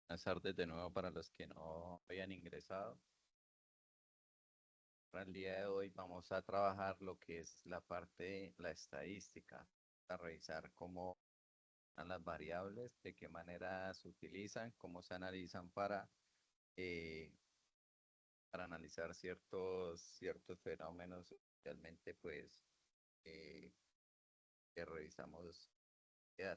Buenas tardes de nuevo para los que no habían ingresado. Para el día de hoy vamos a trabajar lo que es la parte de la estadística, a revisar cómo están las variables, de qué manera se utilizan, cómo se analizan eh, para analizar ciertos fenómenos, especialmente pues eh, que revisamos eh,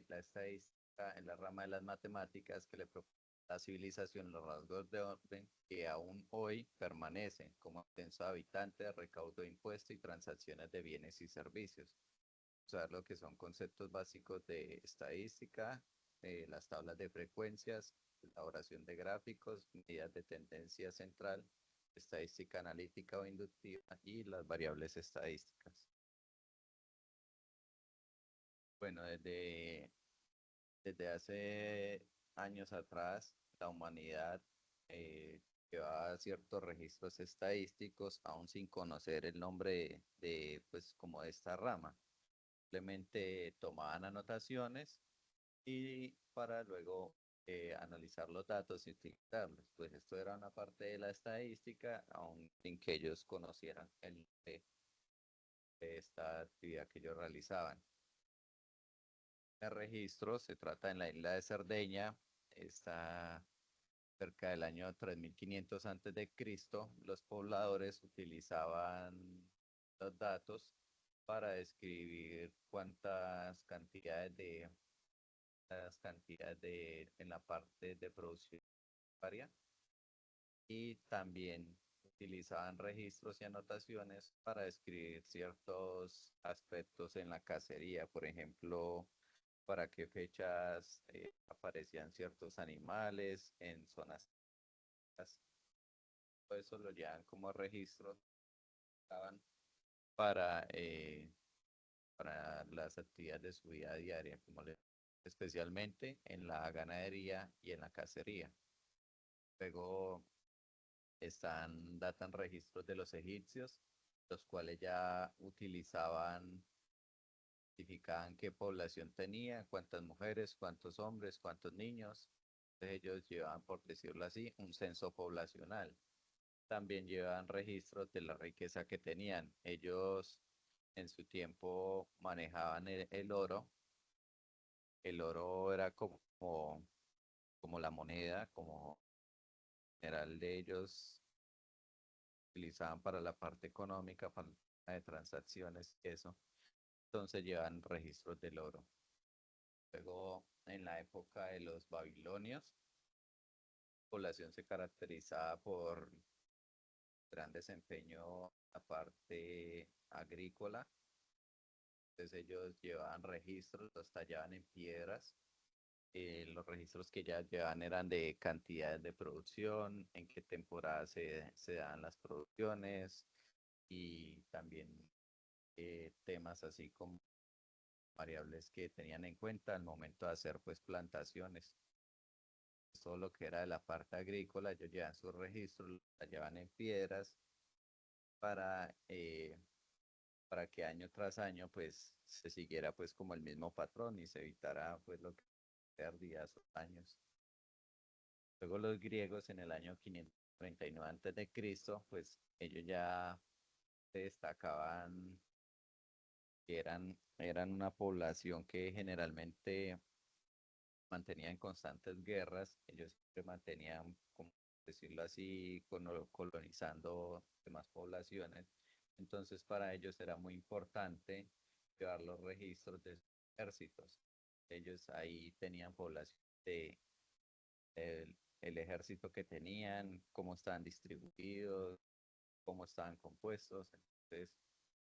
la estadística en la rama de las matemáticas que le propone la civilización los rasgos de orden que aún hoy permanecen como censo de habitantes, recaudo de impuestos y transacciones de bienes y servicios. O sea, lo que son conceptos básicos de estadística, las tablas de frecuencias, elaboración de gráficos, medidas de tendencia central, estadística analítica o inductiva y las variables estadísticas. Bueno, desde hace años atrás, la humanidad eh, llevaba ciertos registros estadísticos, aún sin conocer el nombre pues, como de esta rama. Simplemente tomaban anotaciones y para luego analizar los datos y utilizarlos. Pues esto era una parte de la estadística, aún sin que ellos conocieran el nombre de esta actividad que ellos realizaban. El registro se trata en la isla de Cerdeña, está cerca del año 3500 antes de Cristo. Los pobladores utilizaban los datos para describir las cantidades en la parte de producción agraria y también utilizaban registros y anotaciones para describir ciertos aspectos en la cacería, por ejemplo, para qué fechas aparecían ciertos animales en zonas. Todo eso lo llevan como registros para, eh, para las actividades de su vida diaria, especialmente en la ganadería y en la cacería. Luego datan registros de los egipcios, los cuales ya identificaban qué población tenía, cuántas mujeres, cuántos hombres, cuántos niños. Entonces ellos llevaban, por decirlo así, un censo poblacional. También llevaban registros de la riqueza que tenían. Ellos en su tiempo manejaban el oro. El oro era como la moneda, como general de ellos utilizaban para la parte económica, para la de transacciones, eso. Entonces llevan registros del oro. Luego, en la época de los babilonios, la población se caracterizaba por gran desempeño en la parte agrícola. Entonces ellos llevaban registros, los tallaban en piedras. Los registros que ya llevaban eran de cantidades de producción, en qué temporada se dan las producciones y también temas así como variables que tenían en cuenta al momento de hacer pues plantaciones. Todo lo que era de la parte agrícola, ellos llevan sus registros, la llevan en piedras para, eh, para que año tras año pues se siguiera pues como el mismo patrón y se evitara pues lo que pérdidas o daños. Luego los griegos en el año 539 antes de Cristo, pues ellos ya se destacaban que eran una población que generalmente mantenían constantes guerras, ellos siempre mantenían, como decirlo así, colonizando demás poblaciones. Entonces para ellos era muy importante llevar los registros de sus ejércitos. Ellos ahí tenían población de el ejército que tenían, cómo estaban distribuidos, cómo estaban compuestos. Entonces,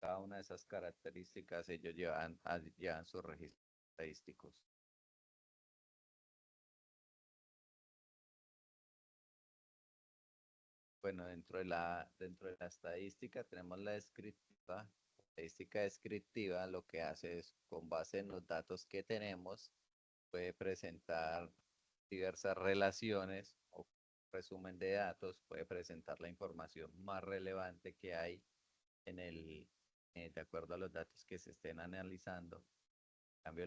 cada una de esas características ellos llevan sus registros estadísticos. Bueno, dentro de la estadística tenemos la descriptiva. La estadística descriptiva lo que hace es, con base en los datos que tenemos, puede presentar diversas relaciones o resumen de datos, puede presentar la información más relevante que hay en de acuerdo a los datos que se estén analizando. En cambio,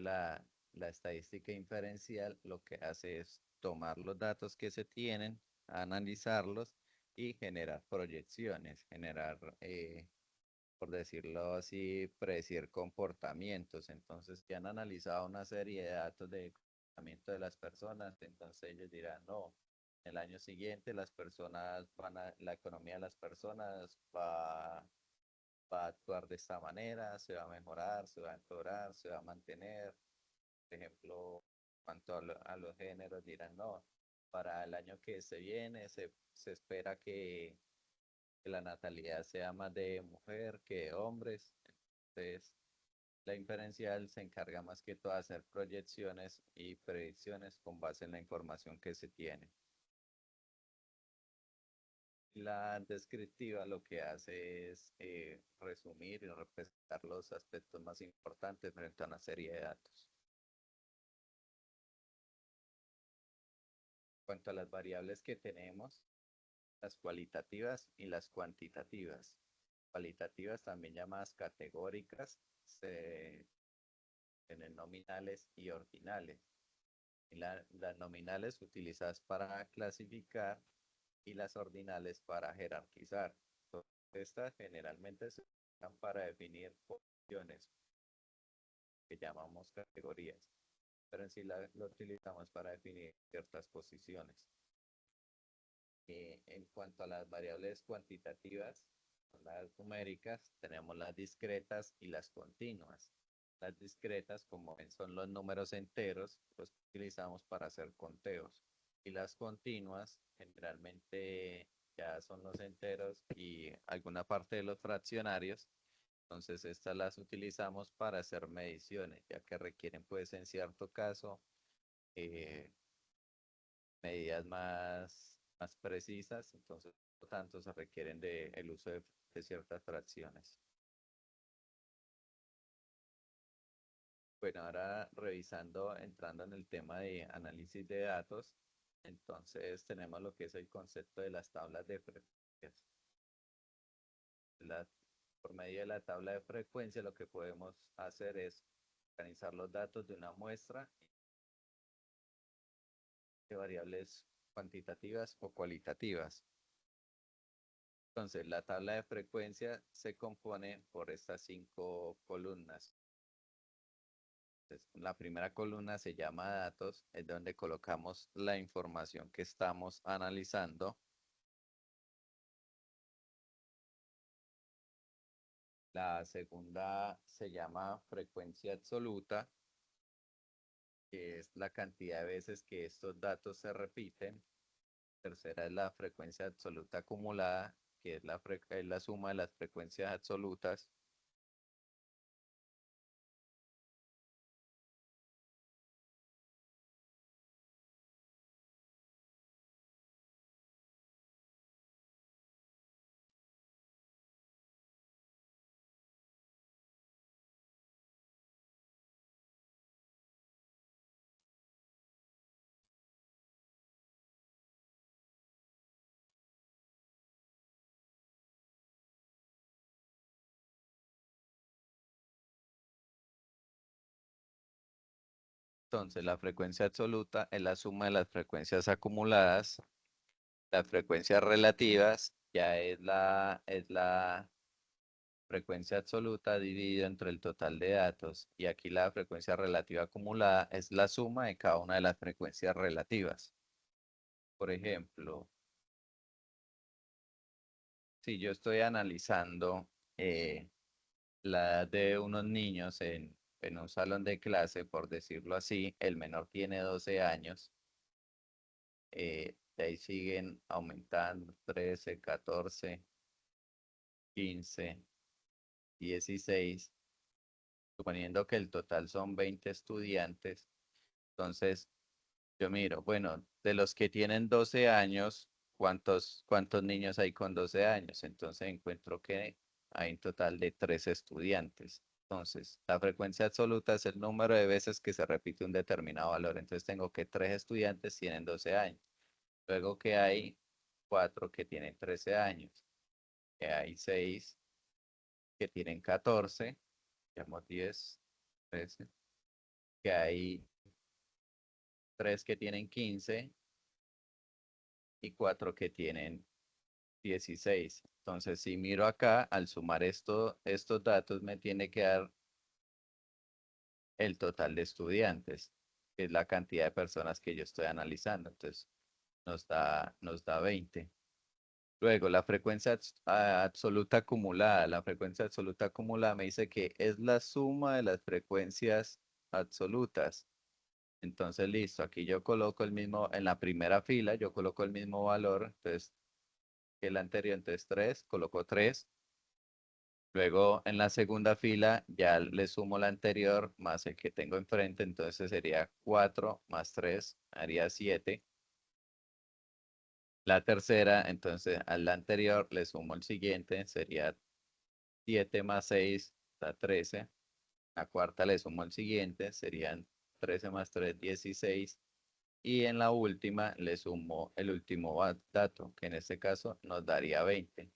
la estadística inferencial lo que hace es tomar los datos que se tienen, analizarlos y generar proyecciones, generar, por decirlo así, predecir comportamientos. Entonces, ya han analizado una serie de datos de comportamiento de las personas, entonces ellos dirán, no, el año siguiente las personas la economía de las personas va a actuar de esta manera, se va a mejorar, se va a empeorar, se va a mantener. Por ejemplo, cuanto a los géneros, dirán, no, para el año que se viene se espera que la natalidad sea más de mujer que de hombres. Entonces, la inferencial se encarga más que todo de hacer proyecciones y predicciones con base en la información que se tiene. La descriptiva lo que hace es resumir y representar los aspectos más importantes frente a una serie de datos. En cuanto a las variables que tenemos, las cualitativas y las cuantitativas. Cualitativas, también llamadas categóricas, se tienen nominales y ordinales. Y las nominales utilizadas para clasificar y las ordinales para jerarquizar. Estas generalmente se usan para definir posiciones que llamamos categorías, pero en sí lo utilizamos para definir ciertas posiciones. En cuanto a las variables cuantitativas, las numéricas, tenemos las discretas y las continuas. Las discretas, como ven, son los números enteros, los utilizamos para hacer conteos. Y las continuas, generalmente ya son los enteros y alguna parte de los fraccionarios. Entonces, estas las utilizamos para hacer mediciones, ya que requieren, pues, en cierto caso, eh, medidas más precisas, entonces, por lo tanto, se requieren el uso de ciertas fracciones. Bueno, ahora revisando, entrando en el tema de análisis de datos, entonces tenemos lo que es el concepto de las tablas de frecuencias. La- por medio de la tabla de frecuencia, lo que podemos hacer es organizar los datos de una muestra de variables cuantitativas o cualitativas. Entonces, la tabla de frecuencia se compone por estas 5 columnas. Entonces, la primera columna se llama datos, es donde colocamos la información que estamos analizando. La segunda se llama frecuencia absoluta, que es la cantidad de veces que estos datos se repiten. Tercera es la frecuencia absoluta acumulada, que es es la suma de las frecuencias absolutas. Entonces, la frecuencia absoluta es la suma de las frecuencias acumuladas. Las frecuencias relativas ya es la frecuencia absoluta dividida entre el total de datos. Y aquí la frecuencia relativa acumulada es la suma de cada una de las frecuencias relativas. Por ejemplo, si yo estoy analizando la edad de unos niños en un salón de clase, por decirlo así, el menor tiene 12 años, de ahí siguen aumentando 13, 14, 15, 16, suponiendo que el total son 20 estudiantes. Entonces, yo miro, bueno, de los que tienen 12 años, ¿cuántos niños hay con 12 años? Entonces encuentro que hay un total de 3 estudiantes. Entonces, la frecuencia absoluta es el número de veces que se repite un determinado valor. Entonces, tengo que 3 estudiantes tienen 12 años. Luego que hay 4 que tienen 13 años. Que hay 6 que tienen 14. Digamos 10, 13. que hay 3 que tienen 15 y 4 que tienen 16. Entonces, si miro acá, al sumar estos datos, me tiene que dar el total de estudiantes, que es la cantidad de personas que yo estoy analizando. Entonces, nos da 20. Luego, la frecuencia absoluta acumulada. La frecuencia absoluta acumulada me dice que es la suma de las frecuencias absolutas. Entonces, listo, aquí yo coloco el mismo, en la primera fila, yo coloco el mismo valor, entonces, que el anterior, entonces 3, coloco 3. Luego, en la segunda fila, ya le sumo la anterior más el que tengo enfrente, entonces sería 4 más 3, haría 7. La tercera, entonces, a la anterior le sumo el siguiente, sería 7 más 6, da 13. La cuarta le sumo el siguiente, serían 13 más 3, 16. Y en la última le sumo el último dato, que en este caso nos daría 20.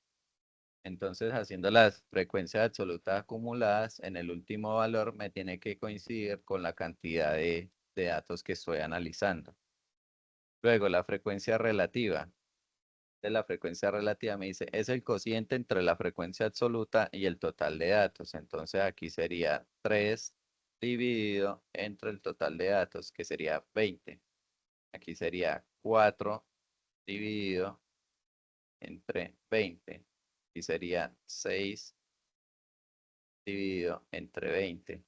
Entonces, haciendo las frecuencias absolutas acumuladas, en el último valor me tiene que coincidir con la cantidad de datos que estoy analizando. Luego, la frecuencia relativa. De la frecuencia relativa me dice, es el cociente entre la frecuencia absoluta y el total de datos. Entonces, aquí sería 3 dividido entre el total de datos, que sería 20. Aquí sería 4 dividido entre 20. Y sería 6 dividido entre 20.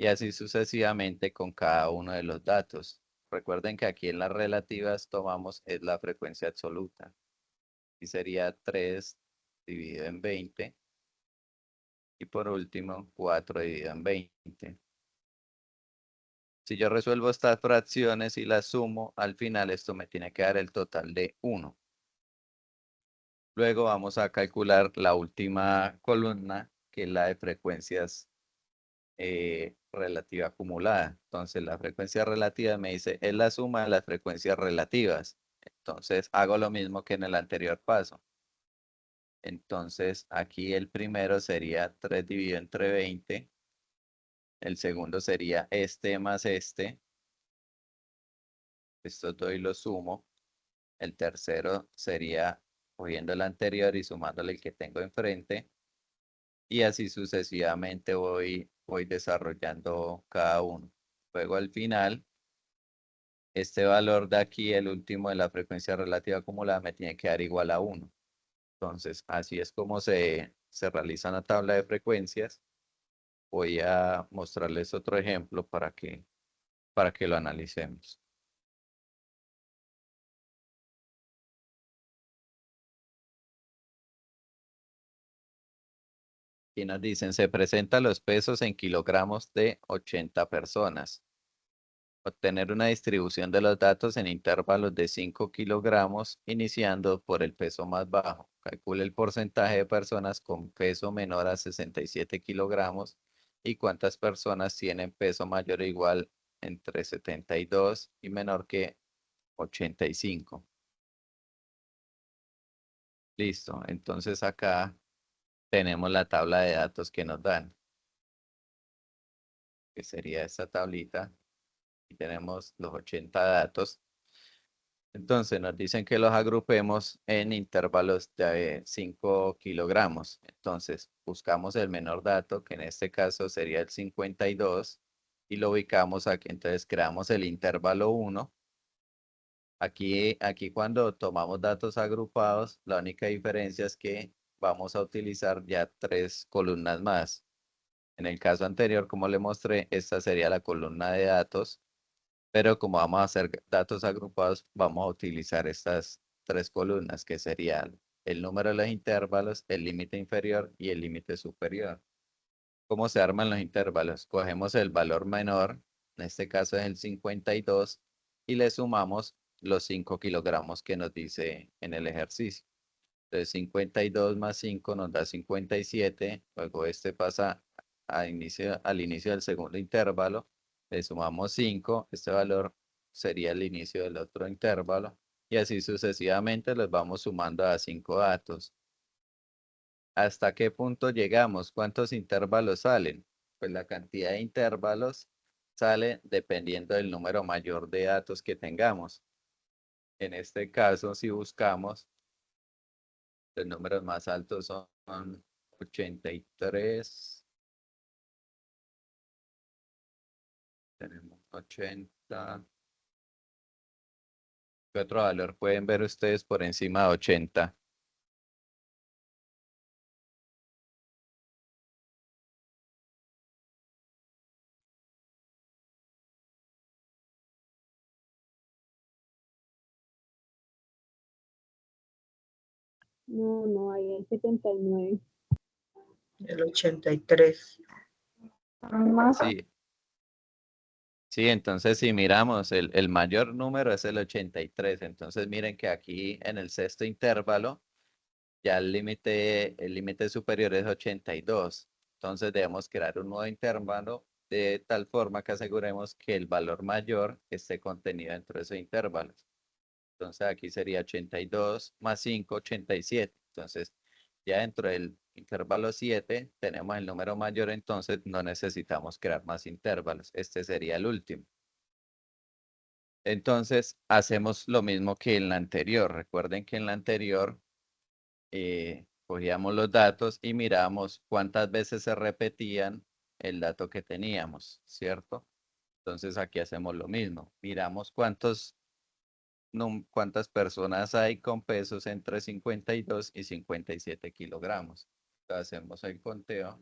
Y así sucesivamente con cada uno de los datos. Recuerden que aquí en las relativas tomamos es la frecuencia absoluta. Y sería 3 dividido en 20. Y por último, 4 dividido en 20. Si yo resuelvo estas fracciones y las sumo, al final esto me tiene que dar el total de 1. Luego vamos a calcular la última columna, que es la de frecuencias relativa acumulada. Entonces, la frecuencia relativa me dice, es la suma de las frecuencias relativas. Entonces, hago lo mismo que en el anterior paso. Entonces, aquí el primero sería 3 dividido entre 20. El segundo sería este más este. Estos dos y los sumo. El tercero sería cogiendo el anterior y sumándole el que tengo enfrente. Y así sucesivamente voy desarrollando cada uno. Luego al final, este valor de aquí, el último de la frecuencia relativa acumulada, me tiene que dar igual a 1. Entonces, así es como se realiza una tabla de frecuencias. Voy a mostrarles otro ejemplo para que lo analicemos. Y nos dicen, se presentan los pesos en kilogramos de 80 personas. Obtener una distribución de los datos en intervalos de 5 kilogramos, iniciando por el peso más bajo. Calcule el porcentaje de personas con peso menor a 67 kilogramos y cuántas personas tienen peso mayor o igual entre 72 y menor que 85. Listo. Entonces acá tenemos la tabla de datos que nos dan, que sería esta tablita. Y tenemos los 80 datos. Entonces nos dicen que los agrupemos en intervalos de 5 kilogramos. Entonces buscamos el menor dato, que en este caso sería el 52, y lo ubicamos aquí. Entonces creamos el intervalo 1. Aquí cuando tomamos datos agrupados, la única diferencia es que vamos a utilizar ya 3 columnas más. En el caso anterior, como le mostré, esta sería la columna de datos. Pero como vamos a hacer datos agrupados, vamos a utilizar estas 3 columnas, que serían el número de los intervalos, el límite inferior y el límite superior. ¿Cómo se arman los intervalos? Cogemos el valor menor, en este caso es el 52, y le sumamos los 5 kilogramos que nos dice en el ejercicio. Entonces 52 más 5 nos da 57. Luego este pasa al inicio del segundo intervalo. Le sumamos 5. Este valor sería el inicio del otro intervalo. Y así sucesivamente los vamos sumando a 5 datos. ¿Hasta qué punto llegamos? ¿Cuántos intervalos salen? Pues la cantidad de intervalos sale dependiendo del número mayor de datos que tengamos. En este caso, si buscamos, los números más altos son 83, tenemos 80. ¿Qué otro valor pueden ver ustedes por encima de 80? No, no, hay el 79. El 83. Más. Sí, sí, entonces si miramos, el mayor número es el 83. Entonces miren que aquí en el sexto intervalo ya el límite superior es 82. Entonces debemos crear un nuevo intervalo de tal forma que aseguremos que el valor mayor esté contenido dentro de esos intervalos. Entonces aquí sería 82 más 5, 87. Entonces ya dentro del intervalo 7 tenemos el número mayor, entonces no necesitamos crear más intervalos. Este sería el último. Entonces hacemos lo mismo que en la anterior. Recuerden que en la anterior cogíamos los datos y mirábamos cuántas veces se repetían el dato que teníamos, ¿cierto? Entonces aquí hacemos lo mismo. Miramos cuántas personas hay con pesos entre 52 y 57 kilogramos. Entonces, hacemos el conteo.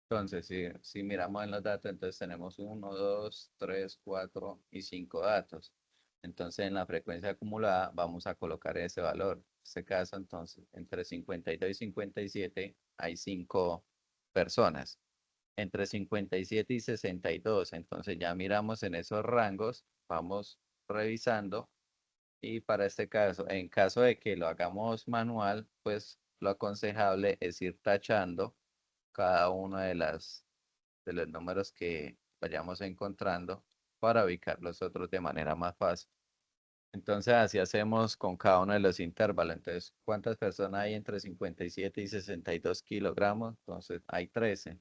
Entonces, si miramos en los datos, entonces tenemos uno, 2, 3, 4 y 5 datos. Entonces, en la frecuencia acumulada vamos a colocar ese valor. En este caso, entonces, entre 52 y 57 hay 5 personas. Entre 57 y 62, entonces ya miramos en esos rangos, vamos revisando. Y para este caso, en caso de que lo hagamos manual, pues lo aconsejable es ir tachando cada uno de los números que vayamos encontrando para ubicar los otros de manera más fácil. Entonces así hacemos con cada uno de los intervalos. Entonces, ¿cuántas personas hay entre 57 y 62 kilogramos? Entonces hay 13.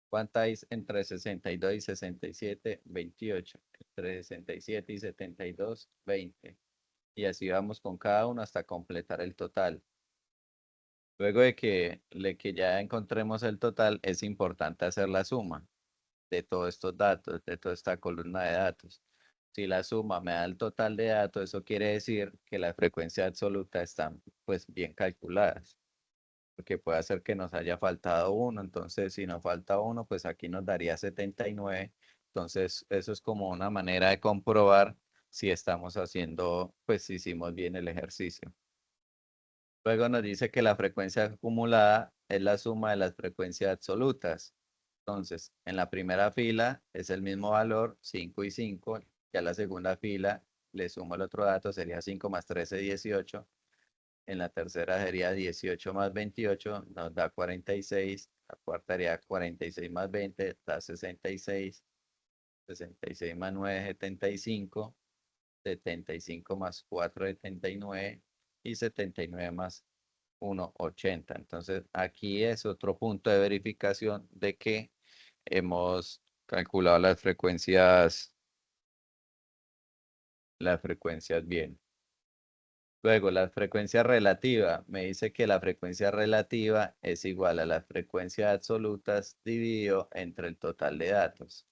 ¿Cuántas hay entre 62 y 67? 28. Entre 67 y 72, 20. Y así vamos con cada uno hasta completar el total. Luego de que ya encontremos el total, es importante hacer la suma de todos estos datos, de toda esta columna de datos. Si la suma me da el total de datos, eso quiere decir que la frecuencia absoluta están pues bien calculadas, porque puede ser que nos haya faltado uno, entonces si nos falta uno, pues aquí nos daría 79. Entonces eso es como una manera de comprobar si estamos haciendo, pues si hicimos bien el ejercicio. Luego nos dice que la frecuencia acumulada es la suma de las frecuencias absolutas. Entonces, en la primera fila es el mismo valor, 5 y 5. Ya la segunda fila le sumo el otro dato, sería 5 más 13, 18. En la tercera sería 18 más 28, nos da 46. La cuarta sería 46 más 20, da 66. 66 más 9, 75. 75 más 4, 79. Y 79 más 1,80. Entonces, aquí es otro punto de verificación de que hemos calculado las frecuencias bien. Luego, la frecuencia relativa. Me dice que la frecuencia relativa es igual a las frecuencias absolutas dividido entre el total de datos.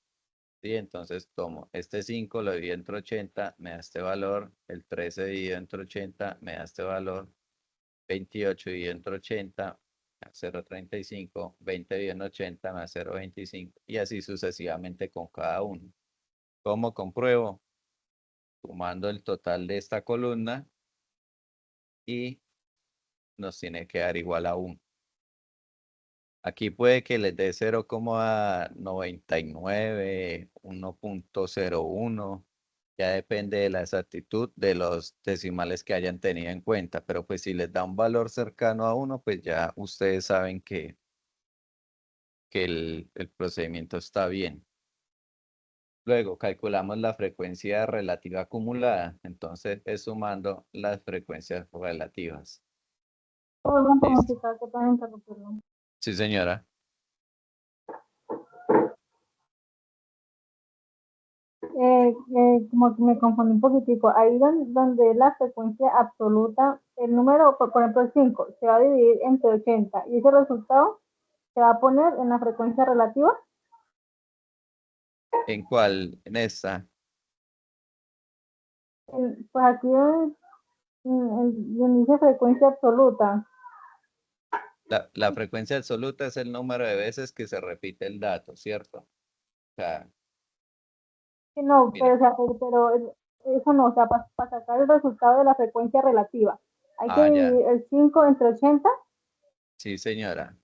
¿Sí? Entonces, tomo este 5, lo divido entre 80, me da este valor. El 13 dividido entre 80, me da este valor. 28 dividido entre 80, me da 0,35. 20 dividido entre 80, me da 0,25. Y así sucesivamente con cada uno. ¿Cómo compruebo? Sumando el total de esta columna y nos tiene que dar igual a 1. Aquí puede que les dé 0,99, 1,01. Ya depende de la exactitud de los decimales que hayan tenido en cuenta. Pero pues si les da un valor cercano a 1, pues ya ustedes saben que el procedimiento está bien. Luego calculamos la frecuencia relativa acumulada. Entonces es sumando las frecuencias relativas. Perdón por Listo. notificar que pueden interrumpirlo. Sí, señora. Como que me confundí un poquitico. Ahí donde la frecuencia absoluta, el número, por ejemplo, el 5, se va a dividir entre 80 y ese resultado se va a poner en la frecuencia relativa. ¿En cuál? En esta. Pues aquí dice frecuencia absoluta. La frecuencia absoluta es el número de veces que se repite el dato, ¿cierto? O sea, Sí, no, mire. eso no, o sea, para sacar el resultado de la frecuencia relativa. Hay que Ah, ya. dividir el 5 entre 80. Sí, señora.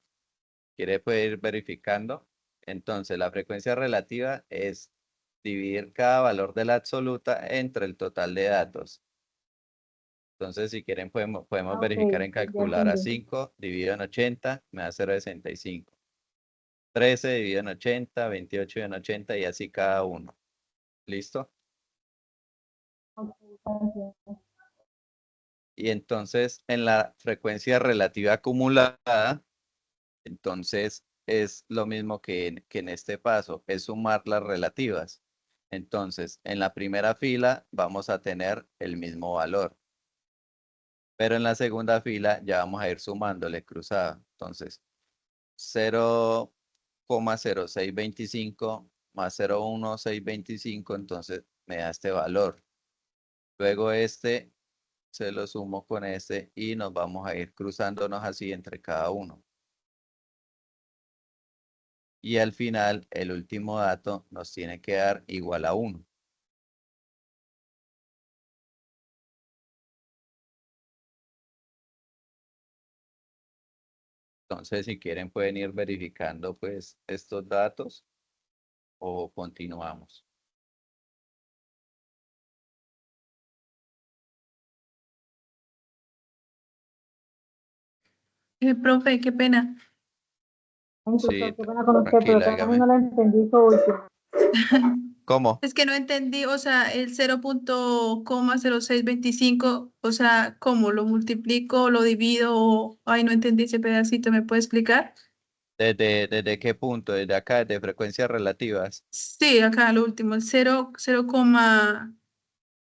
¿Quiere puede ir verificando? Entonces, la frecuencia relativa es dividir cada valor de la absoluta entre el total de datos. Entonces, si quieren, podemos Ah, ok, verificar en ya calculadora. entendí. 5 dividido en 80 me da 0,65. 13 dividido en 80, 28 en 80 y así cada uno. ¿Listo? Ok, gracias. Y entonces, en la frecuencia relativa acumulada, entonces es lo mismo que en este paso, es sumar las relativas. Entonces, en la primera fila vamos a tener el mismo valor, pero en la segunda fila ya vamos a ir sumándole cruzado. Entonces, 0,0625 más 0,1625, entonces me da este valor. Luego este se lo sumo con este y nos vamos a ir cruzándonos así entre cada uno. Y al final, el último dato nos tiene que dar igual a 1. Entonces, si quieren, pueden ir verificando pues estos datos o continuamos. Profe, qué pena. Ay, Sí, profesor, qué pena con usted, pero tranquila, también dígame. no la entendí su último. ¿Cómo? Es que no entendí, o sea, el 0,0625, o sea, ¿cómo lo multiplico, lo divido? Ay, no entendí ese pedacito, ¿me puede explicar? ¿Desde qué punto? ¿Desde acá? ¿De frecuencias relativas? Sí, acá lo último, el 0,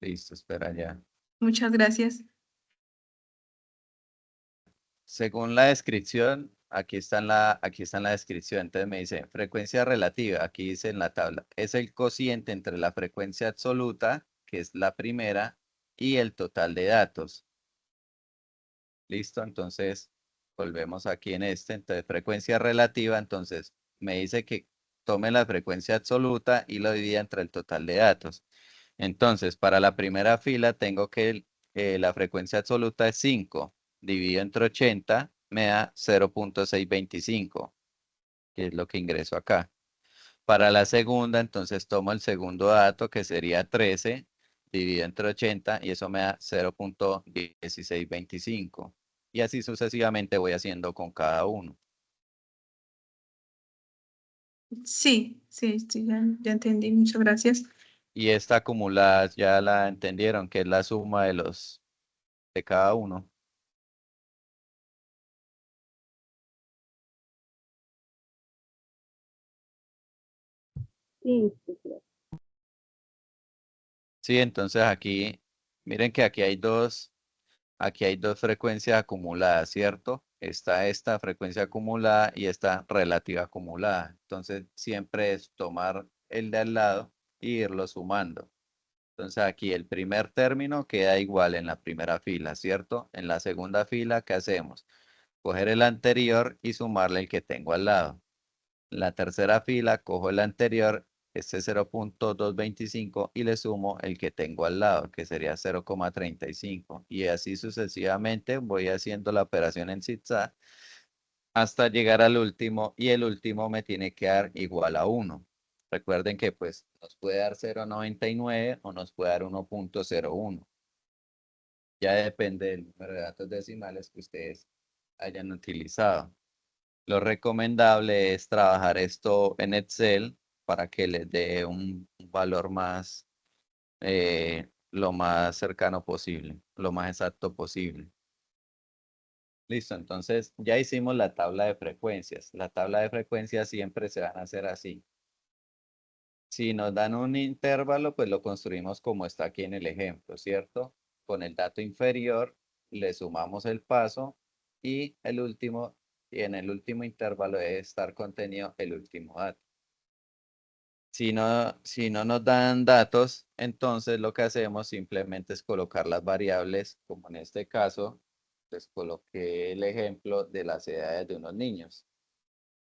Listo, espera ya. muchas gracias. Según la descripción, aquí está en la descripción. Entonces me dice frecuencia relativa. Aquí dice en la tabla. Es el cociente entre la frecuencia absoluta, que es la primera, y el total de datos. Listo, entonces volvemos aquí en este. Entonces, frecuencia relativa. Entonces, me dice que tome la frecuencia absoluta y lo divida entre el total de datos. Entonces, para la primera fila tengo que la frecuencia absoluta es 5. Dividido entre 80 me da 0,625, que es lo que ingreso acá. Para la segunda, entonces tomo el segundo dato, que sería 13, dividido entre 80, y eso me da 0,1625. Y así sucesivamente voy haciendo con cada uno. Sí, sí, sí, ya entendí, muchas gracias. Y esta acumulada ya la entendieron, que es la suma de cada uno. Sí, sí, sí. Sí, entonces aquí, miren que aquí hay dos frecuencias acumuladas, ¿cierto? Está esta frecuencia acumulada y esta relativa acumulada. Entonces, siempre es tomar el de al lado e irlo sumando. Entonces, aquí el primer término queda igual en la primera fila, ¿cierto? En la segunda fila, ¿qué hacemos? Coger el anterior y sumarle el que tengo al lado. En la tercera fila, cojo el anterior este 0.225 y le sumo el que tengo al lado, que sería 0,35. Y así sucesivamente voy haciendo la operación en zigzag hasta llegar al último y el último me tiene que dar igual a 1. Recuerden que pues nos puede dar 0,99 o nos puede dar 1.01. Ya depende del número de datos decimales que ustedes hayan utilizado. Lo recomendable es trabajar esto en Excel para que les dé un valor más, lo más cercano posible, lo más exacto posible. Listo, entonces ya hicimos la tabla de frecuencias. La tabla de frecuencias siempre se van a hacer así. Si nos dan un intervalo, pues lo construimos como está aquí en el ejemplo, ¿cierto? Con el dato inferior le sumamos el paso y el último, y en el último intervalo debe estar contenido el último dato. Si no nos dan datos, entonces lo que hacemos simplemente es colocar las variables, como en este caso, pues coloqué el ejemplo de las edades de unos niños.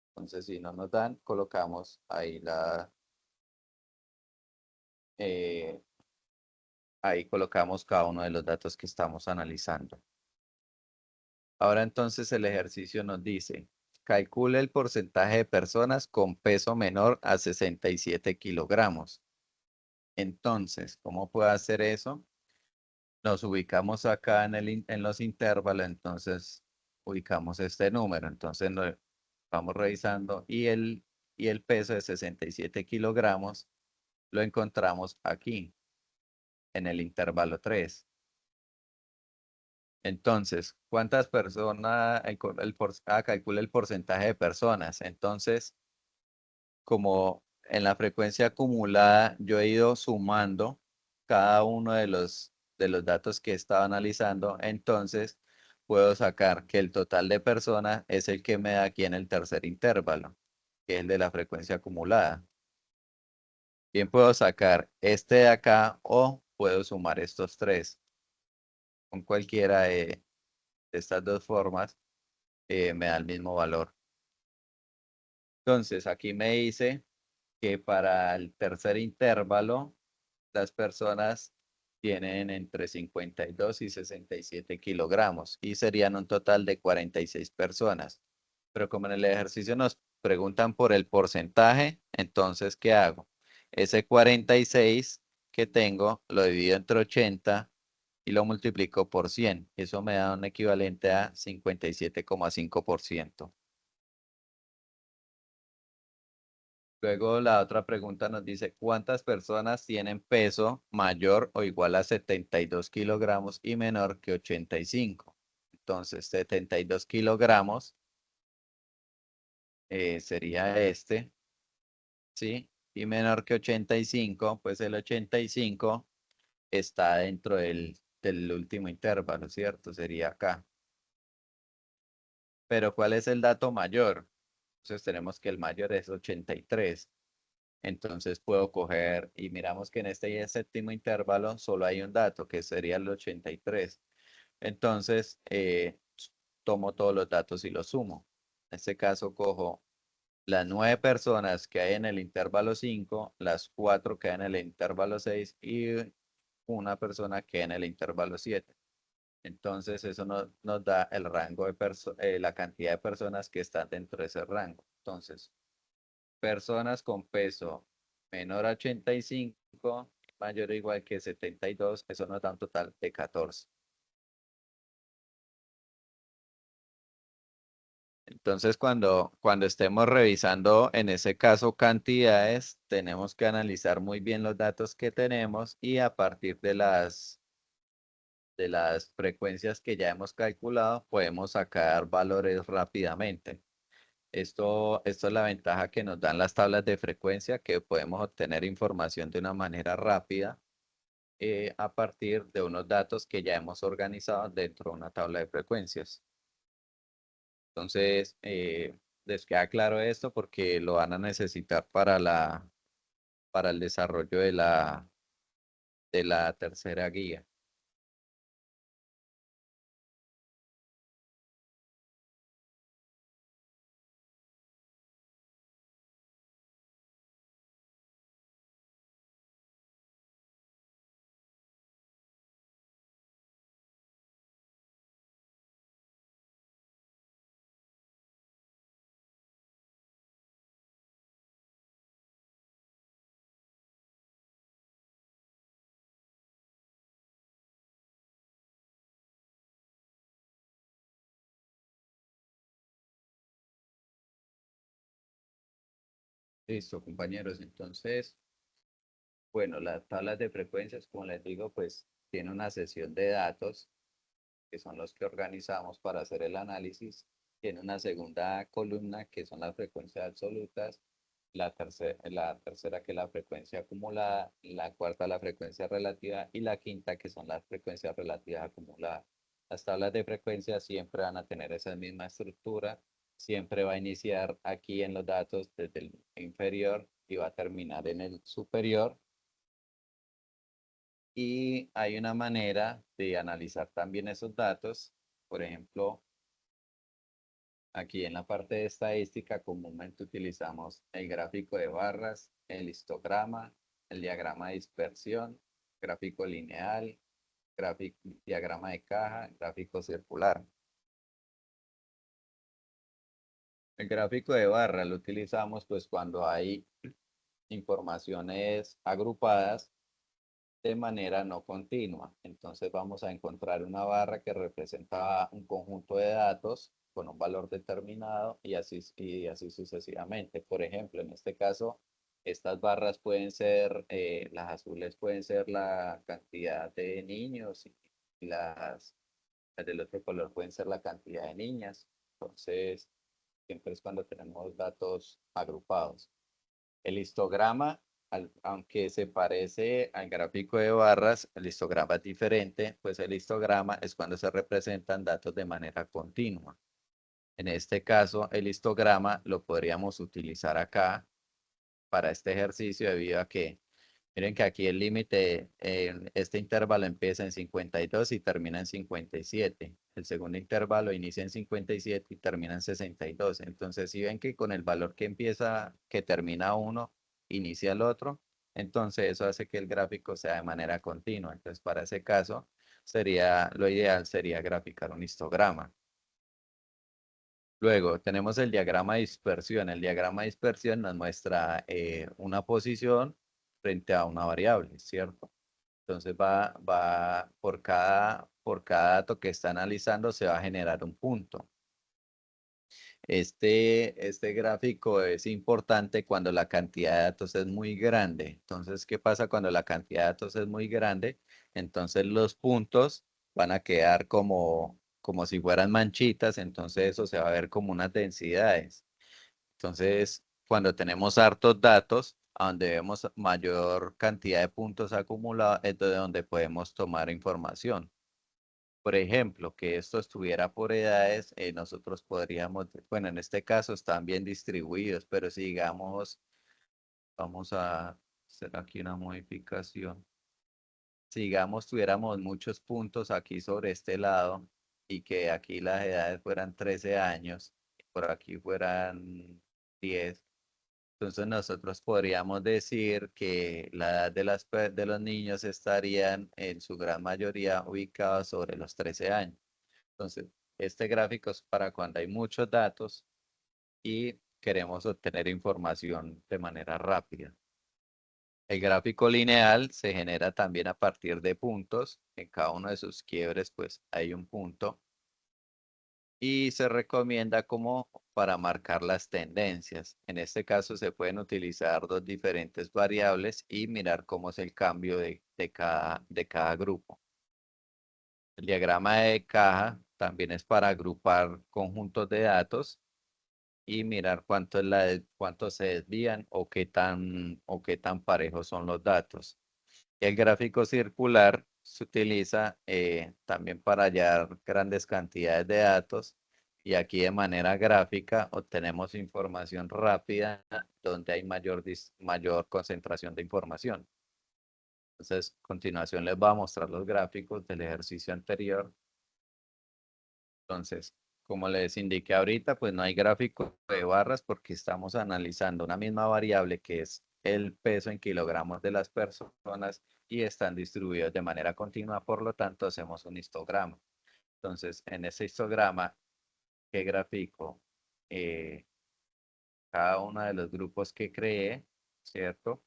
Entonces, si no nos dan, colocamos ahí eh, ahí colocamos cada uno de los datos que estamos analizando. Ahora entonces el ejercicio nos dice, calcule el porcentaje de personas con peso menor a 67 kilogramos. Entonces, ¿cómo puedo hacer eso? Nos ubicamos acá en los intervalos, entonces ubicamos este número. Entonces vamos revisando y el peso de 67 kilogramos lo encontramos aquí, en el intervalo 3. Entonces, ¿cuántas personas, calcula el porcentaje de personas? Entonces, como en la frecuencia acumulada, yo he ido sumando cada uno de los datos que estaba analizando, entonces puedo sacar que el total de personas es el que me da aquí en el tercer intervalo, que es el de la frecuencia acumulada. Bien, puedo sacar este de acá o puedo sumar estos tres. Con cualquiera de estas dos formas me da el mismo valor. Entonces, aquí me dice que para el tercer intervalo, las personas tienen entre 52 y 67 kilogramos y serían un total de 46 personas. Pero como en el ejercicio nos preguntan por el porcentaje, entonces, ¿qué hago? Ese 46 que tengo lo divido entre 80 y lo multiplico por 100. Eso me da un equivalente a 57,5%. Luego la otra pregunta nos dice, ¿cuántas personas tienen peso mayor o igual a 72 kilogramos y menor que 85? Entonces, 72 kilogramos sería este, ¿sí? Y menor que 85, pues el 85 está dentro del último intervalo, ¿cierto? Sería acá. Pero ¿cuál es el dato mayor? Entonces tenemos que el mayor es 83. Entonces puedo coger y miramos que en este séptimo intervalo solo hay un dato que sería el 83. Entonces tomo todos los datos y los sumo. En este caso cojo las 9 personas que hay en el intervalo 5, las 4 que hay en el intervalo 6 y una persona que hay en el intervalo 7. Entonces eso nos da el rango de la cantidad de personas que están dentro de ese rango. Entonces, personas con peso menor a 85, mayor o igual que 72, eso nos da un total de 14. Entonces, cuando estemos revisando, en ese caso, cantidades, tenemos que analizar muy bien los datos que tenemos y a partir de las frecuencias que ya hemos calculado, podemos sacar valores rápidamente. Esto es la ventaja que nos dan las tablas de frecuencia, que podemos obtener información de una manera rápida a partir de unos datos que ya hemos organizado dentro de una tabla de frecuencias. Entonces, les queda claro esto porque lo van a necesitar para el desarrollo de la tercera guía. Listo, compañeros. Entonces, bueno, las tablas de frecuencias, como les digo, pues tiene una sesión de datos, que son los que organizamos para hacer el análisis. Tiene una segunda columna, que son las frecuencias absolutas. La tercera que es la frecuencia acumulada. La cuarta, la frecuencia relativa. Y la quinta, que son las frecuencias relativas acumuladas. Las tablas de frecuencia siempre van a tener esa misma estructura. Siempre va a iniciar aquí en los datos desde el inferior y va a terminar en el superior. Y hay una manera de analizar también esos datos. Por ejemplo, aquí en la parte de estadística comúnmente utilizamos el gráfico de barras, el histograma, el diagrama de dispersión, gráfico lineal, diagrama de caja, gráfico circular. El gráfico de barra lo utilizamos pues cuando hay informaciones agrupadas de manera no continua. Entonces vamos a encontrar una barra que representa un conjunto de datos con un valor determinado y así sucesivamente. Por ejemplo, en este caso, estas barras pueden ser, las azules pueden ser la cantidad de niños y las del otro color pueden ser la cantidad de niñas. Entonces, siempre es cuando tenemos datos agrupados. El histograma, aunque se parece al gráfico de barras, el histograma es diferente, pues el histograma es cuando se representan datos de manera continua. En este caso, el histograma lo podríamos utilizar acá para este ejercicio debido a que, miren que aquí el límite, este intervalo empieza en 52 y termina en 57. El segundo intervalo inicia en 57 y termina en 62. Entonces, si ven que con el valor que empieza, que termina uno, inicia el otro, entonces eso hace que el gráfico sea de manera continua. Entonces, para ese caso, lo ideal sería graficar un histograma. Luego tenemos el diagrama de dispersión. El diagrama de dispersión nos muestra una posición frente a una variable, ¿cierto? Entonces por cada dato que está analizando se va a generar un punto. Este gráfico es importante cuando la cantidad de datos es muy grande. Entonces, ¿qué pasa cuando la cantidad de datos es muy grande? Entonces los puntos van a quedar como si fueran manchitas, entonces eso se va a ver como unas densidades. Entonces, cuando tenemos hartos datos, a donde vemos mayor cantidad de puntos acumulados, es de donde podemos tomar información. Por ejemplo, que esto estuviera por edades, nosotros podríamos, bueno, en este caso están bien distribuidos, pero si digamos, vamos a hacer aquí una modificación. Si digamos tuviéramos muchos puntos aquí sobre este lado y que aquí las edades fueran 13 años, por aquí fueran 10. Entonces nosotros podríamos decir que la edad de los niños estarían en su gran mayoría ubicados sobre los 13 años. Entonces, este gráfico es para cuando hay muchos datos y queremos obtener información de manera rápida. El gráfico lineal se genera también a partir de puntos. En cada uno de sus quiebres, pues hay un punto. Y se recomienda como para marcar las tendencias. En este caso se pueden utilizar dos diferentes variables y mirar cómo es el cambio de cada grupo. El diagrama de caja también es para agrupar conjuntos de datos y mirar cuánto se desvían o qué tan parejos son los datos. El gráfico circular se utiliza también para hallar grandes cantidades de datos y aquí de manera gráfica obtenemos información rápida donde hay mayor concentración de información. Entonces, a continuación les voy a mostrar los gráficos del ejercicio anterior. Entonces, como les indiqué ahorita, pues no hay gráfico de barras porque estamos analizando una misma variable que es el peso en kilogramos de las personas y están distribuidos de manera continua, por lo tanto hacemos un histograma. Entonces, en ese histograma, ¿qué gráfico? Cada uno de los grupos que creé, ¿cierto?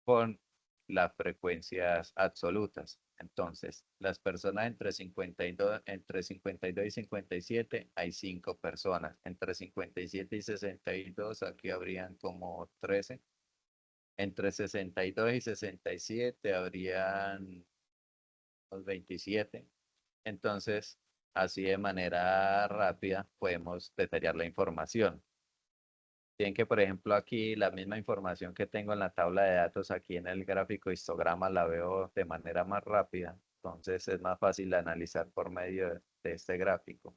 Con las frecuencias absolutas. Entonces, las personas entre 52 y 57 hay 5 personas. Entre 57 y 62 aquí habrían como 13. Entre 62 y 67 habrían los 27. Entonces, así de manera rápida podemos detallar la información. Bien que, por ejemplo, aquí la misma información que tengo en la tabla de datos, aquí en el gráfico histograma la veo de manera más rápida. Entonces es más fácil analizar por medio de este gráfico.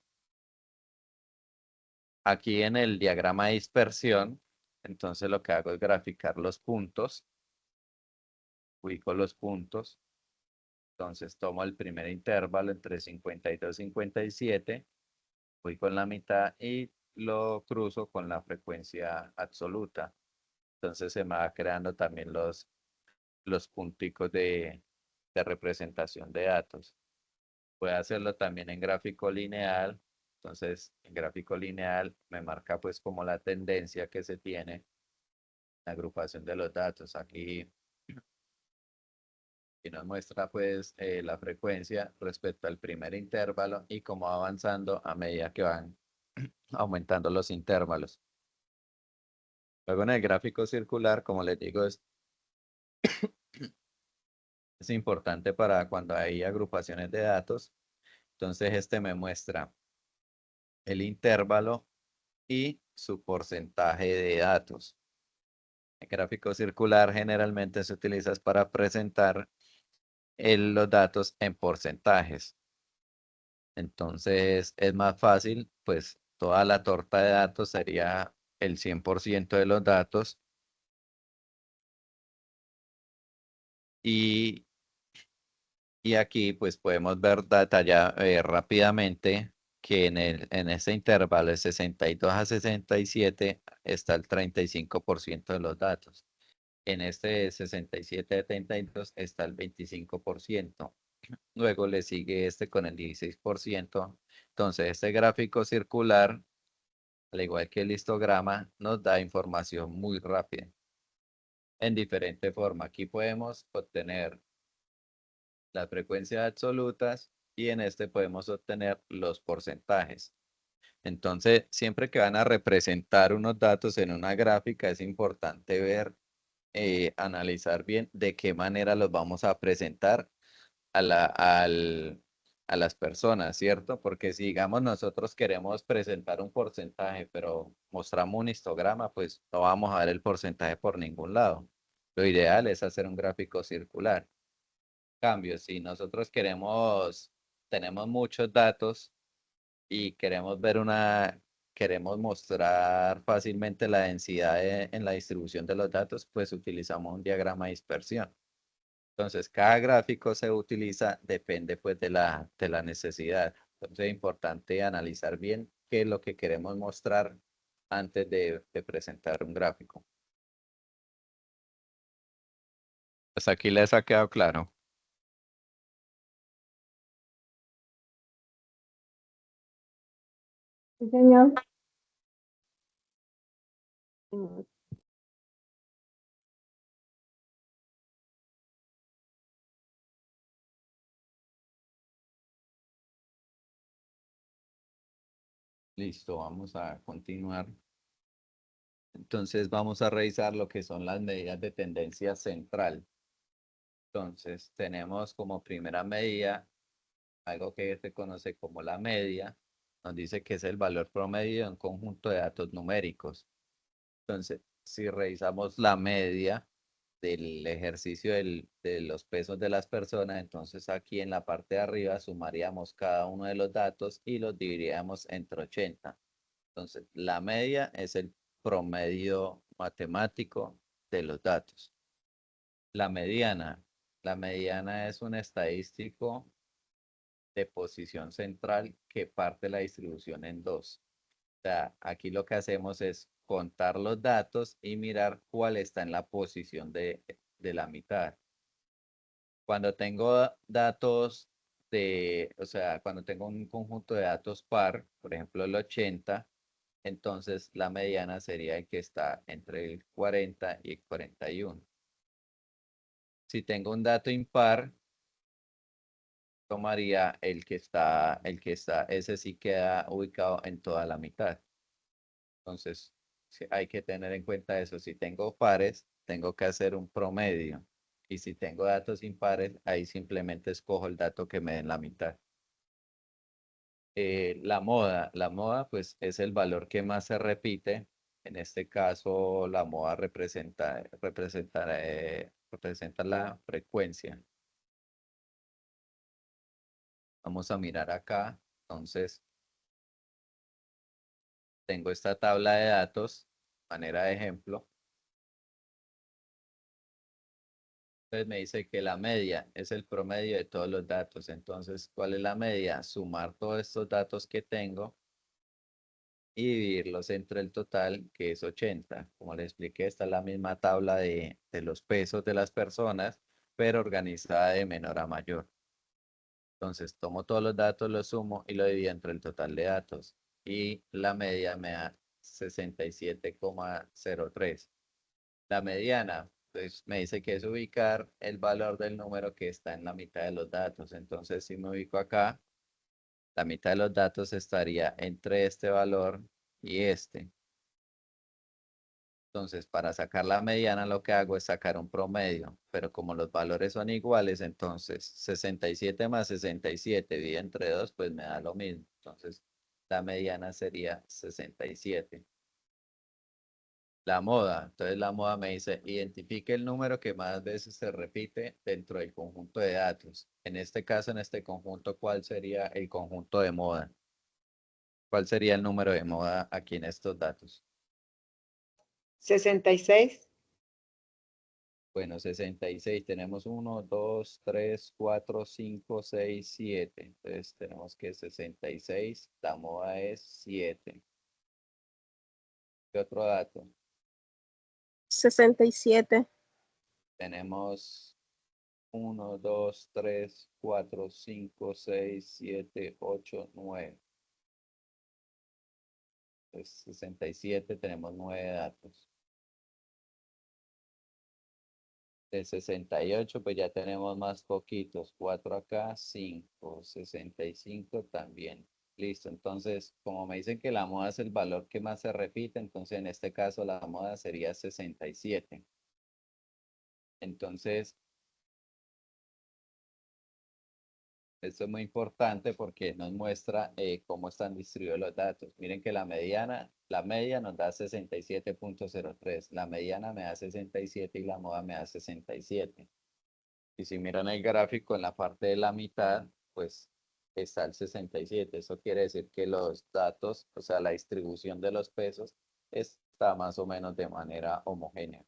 Aquí en el diagrama de dispersión, entonces lo que hago es graficar los puntos. Ubico los puntos. Entonces tomo el primer intervalo entre 52 y 57. Voy con la mitad y lo cruzo con la frecuencia absoluta. Entonces se me va creando también los punticos de representación de datos. Puede hacerlo también en gráfico lineal. Entonces, en gráfico lineal me marca pues como la tendencia que se tiene, la agrupación de los datos. Aquí y nos muestra pues la frecuencia respecto al primer intervalo y cómo va avanzando a medida que van aumentando los intervalos. Luego en el gráfico circular, como les digo, es importante para cuando hay agrupaciones de datos. Entonces este me muestra el intervalo y su porcentaje de datos. El gráfico circular generalmente se utiliza para presentar los datos en porcentajes. Entonces es más fácil, pues toda la torta de datos sería el 100% de los datos y, y aquí pues podemos ver rápidamente que en ese intervalo de 62 a 67 está el 35% de los datos. En este 67 a 72 está el 25%. Luego le sigue este con el 16%. Entonces, este gráfico circular, al igual que el histograma, nos da información muy rápida. En diferente forma. Aquí podemos obtener las frecuencias absolutas y en este podemos obtener los porcentajes. Entonces, siempre que van a representar unos datos en una gráfica, es importante ver, analizar bien de qué manera los vamos a presentar a las personas, ¿cierto? Porque si digamos nosotros queremos presentar un porcentaje, pero mostramos un histograma, pues no vamos a ver el porcentaje por ningún lado. Lo ideal es hacer un gráfico circular. Cambio, si nosotros tenemos muchos datos y queremos mostrar fácilmente la densidad en la distribución de los datos, pues utilizamos un diagrama de dispersión. Entonces, cada gráfico se utiliza, depende pues de la necesidad. Entonces, es importante analizar bien qué es lo que queremos mostrar antes de presentar un gráfico. Pues aquí les ha quedado claro. Sí, señor. Listo, vamos a continuar. Entonces, vamos a revisar lo que son las medidas de tendencia central. Entonces, tenemos como primera medida algo que se conoce como la media. Nos dice que es el valor promedio de un conjunto de datos numéricos. Entonces, si revisamos la media del ejercicio de los pesos de las personas, entonces aquí en la parte de arriba sumaríamos cada uno de los datos y los dividiríamos entre 80. Entonces, la media es el promedio matemático de los datos. La mediana. La mediana es un estadístico de posición central que parte la distribución en dos. O sea, aquí lo que hacemos es contar los datos y mirar cuál está en la posición de la mitad. Cuando tengo datos o sea, cuando tengo un conjunto de datos par, por ejemplo el 80, entonces la mediana sería el que está entre el 40 y el 41. Si tengo un dato impar, tomaría ese sí queda ubicado en toda la mitad. Entonces, sí, hay que tener en cuenta eso. Si tengo pares, tengo que hacer un promedio. Y si tengo datos impares, ahí simplemente escojo el dato que me den la mitad. La moda pues es el valor que más se repite. En este caso, la moda representa la frecuencia. Vamos a mirar acá. Entonces, tengo esta tabla de datos, manera de ejemplo. Entonces me dice que la media es el promedio de todos los datos. Entonces, ¿cuál es la media? Sumar todos estos datos que tengo y dividirlos entre el total, que es 80. Como les expliqué, esta es la misma tabla de los pesos de las personas, pero organizada de menor a mayor. Entonces, tomo todos los datos, los sumo y lo divido entre el total de datos. Y la media me da 67,03. La mediana, pues me dice que es ubicar el valor del número que está en la mitad de los datos. Entonces, si me ubico acá, la mitad de los datos estaría entre este valor y este. Entonces, para sacar la mediana, lo que hago es sacar un promedio. Pero como los valores son iguales, entonces 67 más 67 dividido entre 2, pues me da lo mismo. Entonces, la mediana sería 67. La moda. Entonces la moda me dice, identifique el número que más veces se repite dentro del conjunto de datos. En este caso, en este conjunto, ¿cuál sería el conjunto de moda? ¿Cuál sería el número de moda aquí en estos datos? 66. Bueno, 66. Tenemos 1, 2, 3, 4, 5, 6, 7. Entonces tenemos que 66. La moda es 7. ¿Qué otro dato? 67. Tenemos 1, 2, 3, 4, 5, 6, 7, 8, 9. Pues 67 tenemos 9 datos. De 68 pues ya tenemos más poquitos. 4 acá, 5. 65 también. Listo. Entonces, como me dicen que la moda es el valor que más se repite, entonces en este caso la moda sería 67. Entonces, esto es muy importante porque nos muestra cómo están distribuidos los datos. Miren que la media nos da 67,03. La mediana me da 67 y la moda me da 67. Y si miran el gráfico en la parte de la mitad, pues está el 67. Eso quiere decir que los datos, o sea, la distribución de los pesos está más o menos de manera homogénea.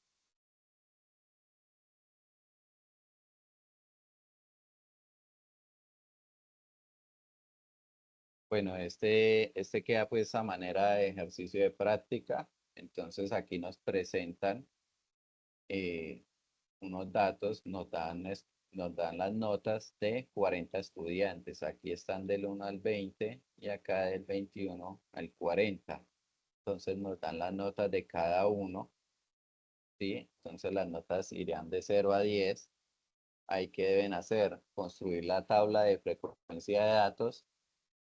Bueno, este queda pues a manera de ejercicio de práctica. Entonces aquí nos presentan eh, unos datos, nos dan las notas de 40 estudiantes. Aquí están del 1 al 20 y acá del 21 al 40. Entonces nos dan las notas de cada uno, ¿sí? Entonces las notas irían de 0 a 10. Ahí que deben hacer, construir la tabla de frecuencia de datos.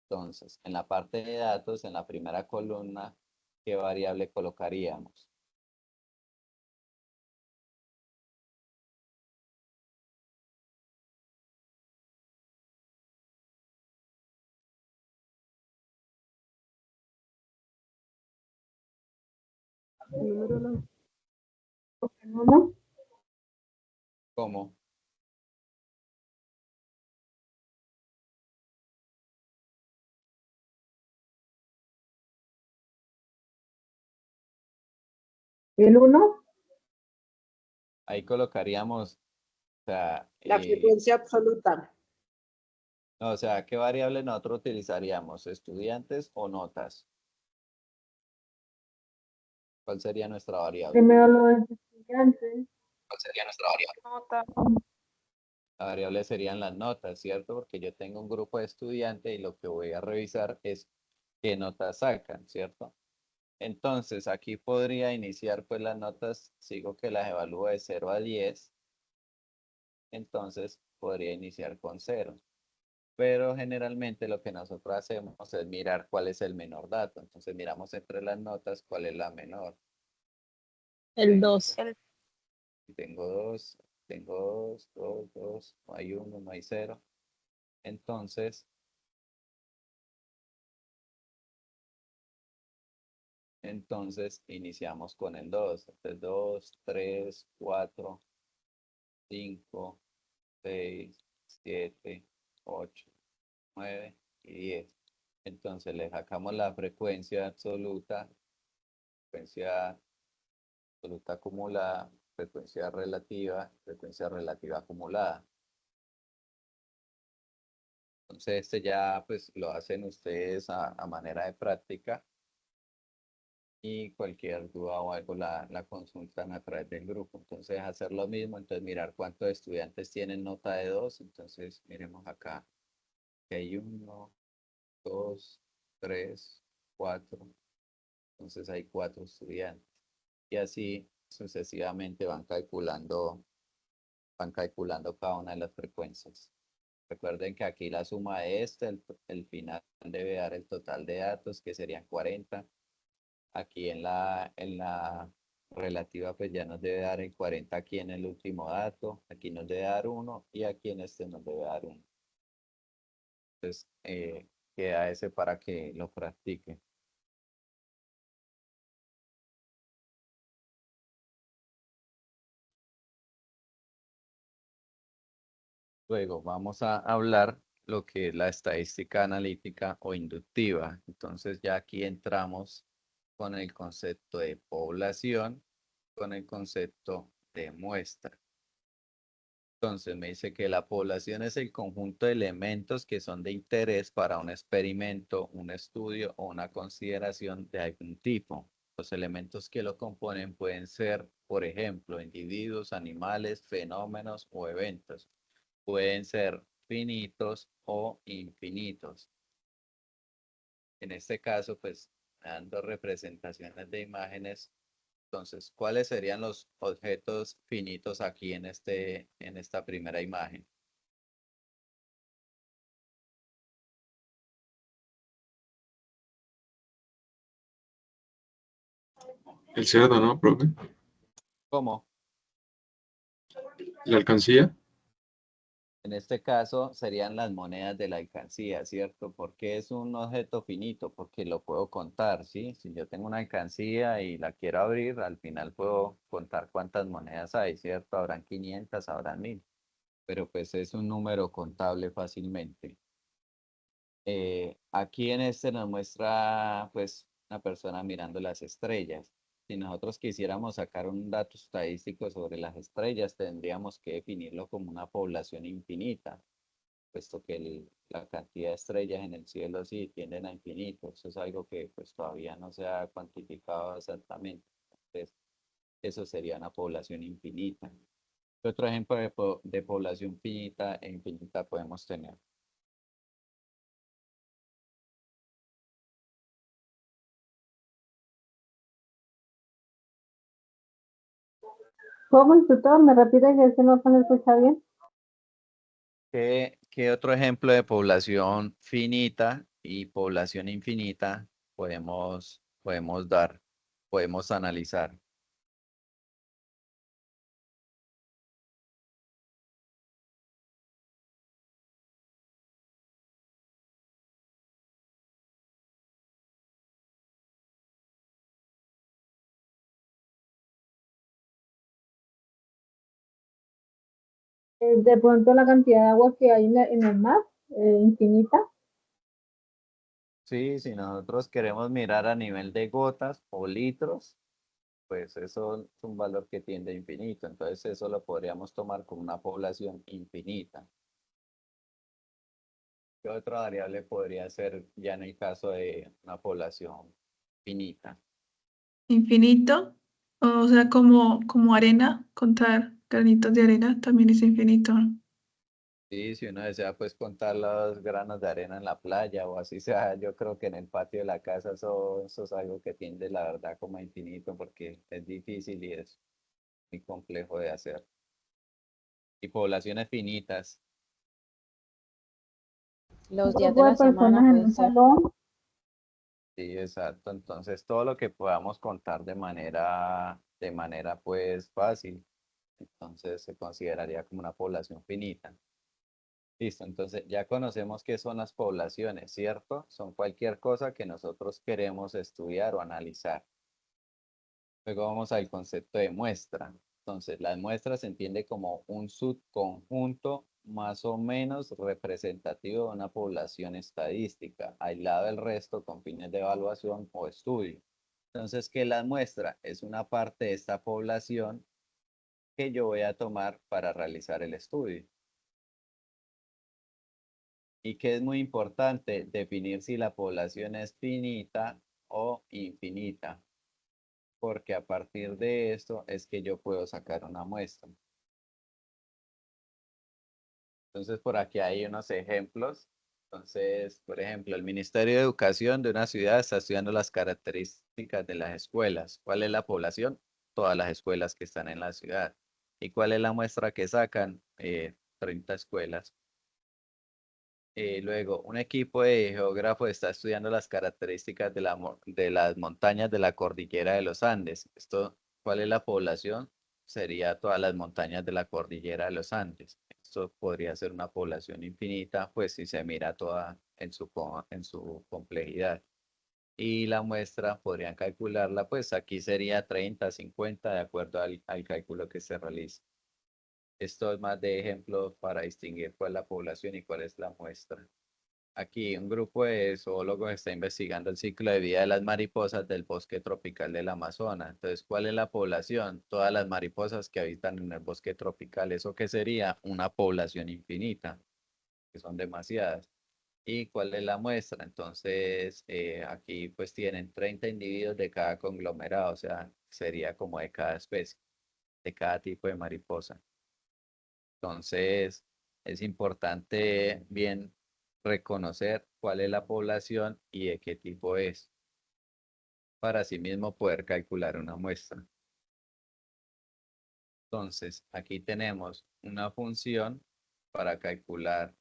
Entonces, en la parte de datos, en la primera columna, ¿qué variable colocaríamos? El número no. El uno. ¿Cómo? El 1. Ahí colocaríamos, o sea, La frecuencia absoluta. no, o sea, ¿qué variable nosotros utilizaríamos? ¿Estudiantes o notas? ¿Cuál sería nuestra variable? Primero los estudiantes. ¿Cuál sería nuestra variable? Nota. La variable serían las notas, ¿cierto? Porque yo tengo un grupo de estudiantes y lo que voy a revisar es qué notas sacan, ¿cierto? Entonces, aquí podría iniciar pues las notas, sigo que las evalúo de 0 a 10, entonces podría iniciar con 0. pero generalmente lo que nosotros hacemos es mirar cuál es el menor dato. Entonces miramos entre las notas cuál es la menor. El 2. Si tengo dos, no hay uno, no hay cero. Entonces iniciamos con el 2. Entonces 2, 3, 4, 5, 6, 7, 8, 9 y 10. Entonces le sacamos la frecuencia absoluta acumulada, frecuencia relativa acumulada. Entonces este ya pues lo hacen ustedes a manera de práctica y cualquier duda o algo la consultan a través del grupo. Entonces hacer lo mismo, entonces mirar cuántos estudiantes tienen nota de 2. Entonces miremos acá que hay 1, 2, 3, 4. Entonces hay 4 estudiantes. Y así sucesivamente van calculando cada una de las frecuencias. Recuerden que aquí la suma de el final debe dar el total de datos, que serían 40. Aquí en la relativa, pues ya nos debe dar el 40 aquí en el último dato. Aquí nos debe dar 1 y aquí en este nos debe dar 1. Entonces, queda ese para que lo practiquen. Luego vamos a hablar lo que es la estadística analítica o inductiva. Entonces ya aquí entramos con el concepto de población, con el concepto de muestra. Entonces me dice que la población es el conjunto de elementos que son de interés para un experimento, un estudio o una consideración de algún tipo. Los elementos que lo componen pueden ser, por ejemplo, individuos, animales, fenómenos o eventos. Pueden ser finitos o infinitos. En este caso, pues, dando representaciones de imágenes. Entonces, ¿cuáles serían los objetos finitos aquí en esta primera imagen? El cerdo, ¿no, profe? ¿Cómo? La alcancía. En este caso serían las monedas de la alcancía, ¿cierto? Porque es un objeto finito, porque lo puedo contar, ¿sí? Si yo tengo una alcancía y la quiero abrir, al final puedo contar cuántas monedas hay, ¿cierto? Habrán 500, habrán 1000, pero pues es un número contable fácilmente. Aquí en este nos muestra pues una persona mirando las estrellas. Si nosotros quisiéramos sacar un dato estadístico sobre las estrellas, tendríamos que definirlo como una población infinita, puesto que la cantidad de estrellas en el cielo sí tienden a infinito. Eso es algo que pues todavía no se ha cuantificado exactamente. Entonces, eso sería una población infinita. ¿Qué otro ejemplo de población finita e infinita podemos tener? ¿Cómo, instructor? ¿Me repite que se no se escucha bien? ¿Qué otro ejemplo de población finita y población infinita podemos dar, podemos analizar? De pronto la cantidad de agua que hay en el mar, infinita. Sí, si nosotros queremos mirar a nivel de gotas o litros, pues eso es un valor que tiende a infinito. Entonces eso lo podríamos tomar como una población infinita. ¿Qué otra variable podría ser ya en el caso de una población finita? Infinito, o sea, como arena, contar granitos de arena también es infinito, ¿no? Sí, si uno desea pues contar los granos de arena en la playa o así sea, yo creo que en el patio de la casa eso es algo que tiende la verdad como a infinito porque es difícil y es muy complejo de hacer. Y poblaciones finitas, Los Un días de grupo de la semana personas en puede un ser. salón. Sí, exacto. Entonces, todo lo que podamos contar de manera pues fácil, entonces se consideraría como una población finita. Listo, entonces ya conocemos qué son las poblaciones, ¿cierto? Son cualquier cosa que nosotros queremos estudiar o analizar. Luego vamos al concepto de muestra. Entonces, la muestra se entiende como un subconjunto más o menos representativo de una población estadística, aislado del resto con fines de evaluación o estudio. Entonces, ¿qué la muestra? Es una parte de esta población que yo voy a tomar para realizar el estudio. Y que es muy importante definir si la población es finita o infinita, porque a partir de esto es que yo puedo sacar una muestra. Entonces, por aquí hay unos ejemplos. Entonces, por ejemplo, el Ministerio de Educación de una ciudad está estudiando las características de las escuelas. ¿Cuál es la población? Todas las escuelas que están en la ciudad. ¿Y cuál es la muestra que sacan? 30 escuelas. Luego, un equipo de geógrafos está estudiando las características de las montañas de la cordillera de los Andes. ¿Cuál es la población? Sería todas las montañas de la cordillera de los Andes. Esto podría ser una población infinita, pues si se mira toda en su complejidad. Y la muestra podrían calcularla, pues aquí sería 30, 50, de acuerdo al cálculo que se realice. Esto es más de ejemplo para distinguir cuál es la población y cuál es la muestra. Aquí un grupo de zoólogos está investigando el ciclo de vida de las mariposas del bosque tropical del Amazonas. Entonces, ¿cuál es la población? Todas las mariposas que habitan en el bosque tropical. ¿Eso qué sería? Una población infinita, que son demasiadas. ¿Y cuál es la muestra? Entonces, aquí pues tienen 30 individuos de cada conglomerado, o sea, sería como de cada especie, de cada tipo de mariposa. Entonces, es importante bien reconocer cuál es la población y de qué tipo es, para así mismo poder calcular una muestra. Entonces, aquí tenemos una función para calcular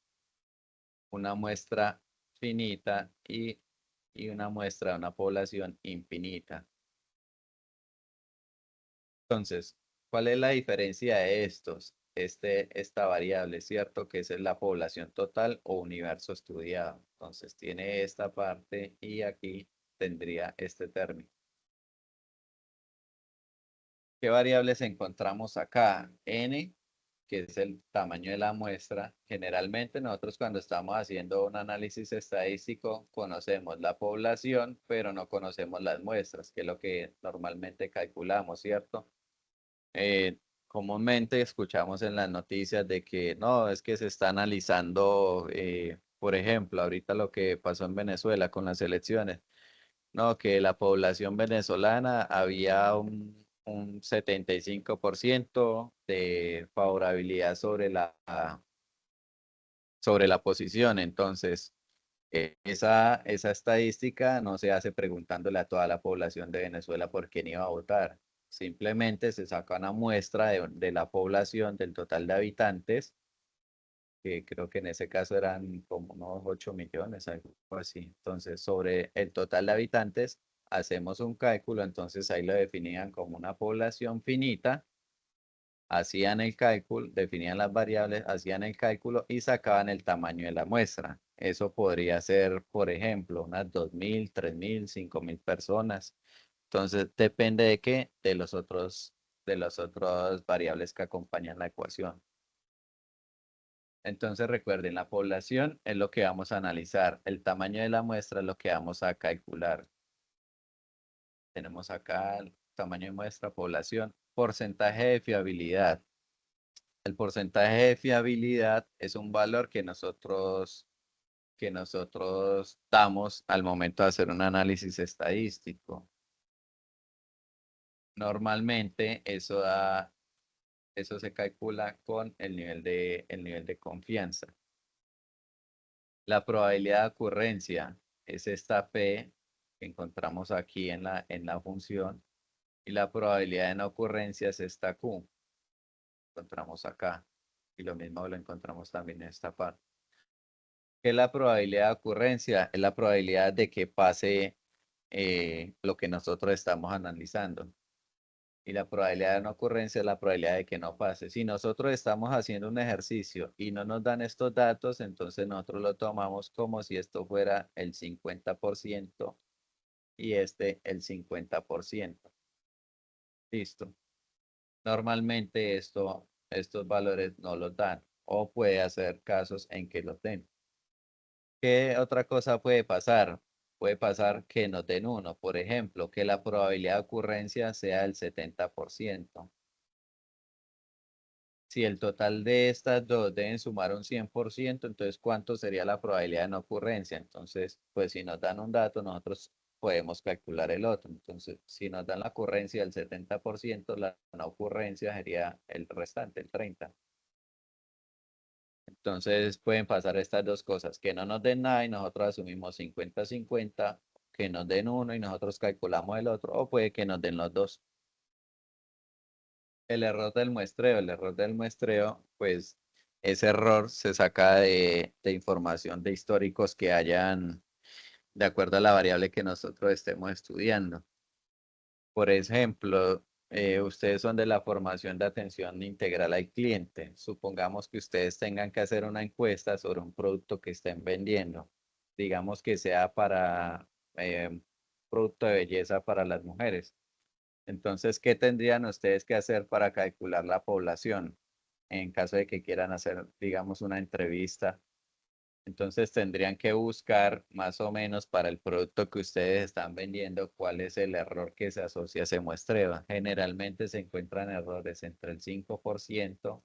una muestra finita y una muestra de una población infinita. Entonces, ¿cuál es la diferencia de estos? Esta variable, ¿cierto? Que es la población total o universo estudiado. Entonces, tiene esta parte y aquí tendría este término. ¿Qué variables encontramos acá? N, que es el tamaño de la muestra. Generalmente nosotros cuando estamos haciendo un análisis estadístico conocemos la población, pero no conocemos las muestras, que es lo que normalmente calculamos, ¿cierto? Comúnmente escuchamos en las noticias de que no, es que se está analizando, por ejemplo, ahorita lo que pasó en Venezuela con las elecciones, no, que la población venezolana había un 75% de favorabilidad sobre la posición. Entonces, esa estadística no se hace preguntándole a toda la población de Venezuela por quién iba a votar. Simplemente se saca una muestra de la población, del total de habitantes, que creo que en ese caso eran como unos 8 millones, algo así. Entonces, sobre el total de habitantes, hacemos un cálculo, entonces ahí lo definían como una población finita, hacían el cálculo, definían las variables, hacían el cálculo y sacaban el tamaño de la muestra. Eso podría ser, por ejemplo, unas 2.000, 3.000, 5.000 personas. Entonces, depende de qué, de los otros variables que acompañan la ecuación. Entonces, recuerden, la población es lo que vamos a analizar. El tamaño de la muestra es lo que vamos a calcular. Tenemos acá el tamaño de muestra, población, porcentaje de fiabilidad. El porcentaje de fiabilidad es un valor que nosotros damos al momento de hacer un análisis estadístico. Normalmente eso se calcula con el nivel de confianza. La probabilidad de ocurrencia es esta P que encontramos aquí en la función y la probabilidad de no ocurrencia es esta Q que encontramos acá y lo mismo lo encontramos también en esta parte. ¿Qué es la probabilidad de ocurrencia? Es la probabilidad de que pase lo que nosotros estamos analizando. Y la probabilidad de no ocurrencia es la probabilidad de que no pase. Si nosotros estamos haciendo un ejercicio y no nos dan estos datos, entonces nosotros lo tomamos como si esto fuera el 50% y este el 50%. Listo. Normalmente estos valores no los dan o puede hacer casos en que los den. ¿Qué otra cosa puede pasar? Puede pasar que nos den uno, por ejemplo, que la probabilidad de ocurrencia sea el 70%. Si el total de estas dos deben sumar un 100%, entonces ¿cuánto sería la probabilidad de no ocurrencia? Entonces, pues si nos dan un dato, nosotros podemos calcular el otro. Entonces, si nos dan la ocurrencia del 70%, la no ocurrencia sería el restante, el 30%. Entonces pueden pasar estas dos cosas, que no nos den nada y nosotros asumimos 50-50, que nos den uno y nosotros calculamos el otro, o puede que nos den los dos. El error del muestreo, pues ese error se saca de información de históricos que hayan de acuerdo a la variable que nosotros estemos estudiando. Por ejemplo, ustedes son de la formación de atención integral al cliente. Supongamos que ustedes tengan que hacer una encuesta sobre un producto que estén vendiendo. Digamos que sea para producto de belleza para las mujeres. Entonces, ¿qué tendrían ustedes que hacer para calcular la población en caso de que quieran hacer, digamos, una entrevista? Entonces tendrían que buscar más o menos para el producto que ustedes están vendiendo cuál es el error que se asocia a ese muestreo. Generalmente se encuentran errores entre el 5%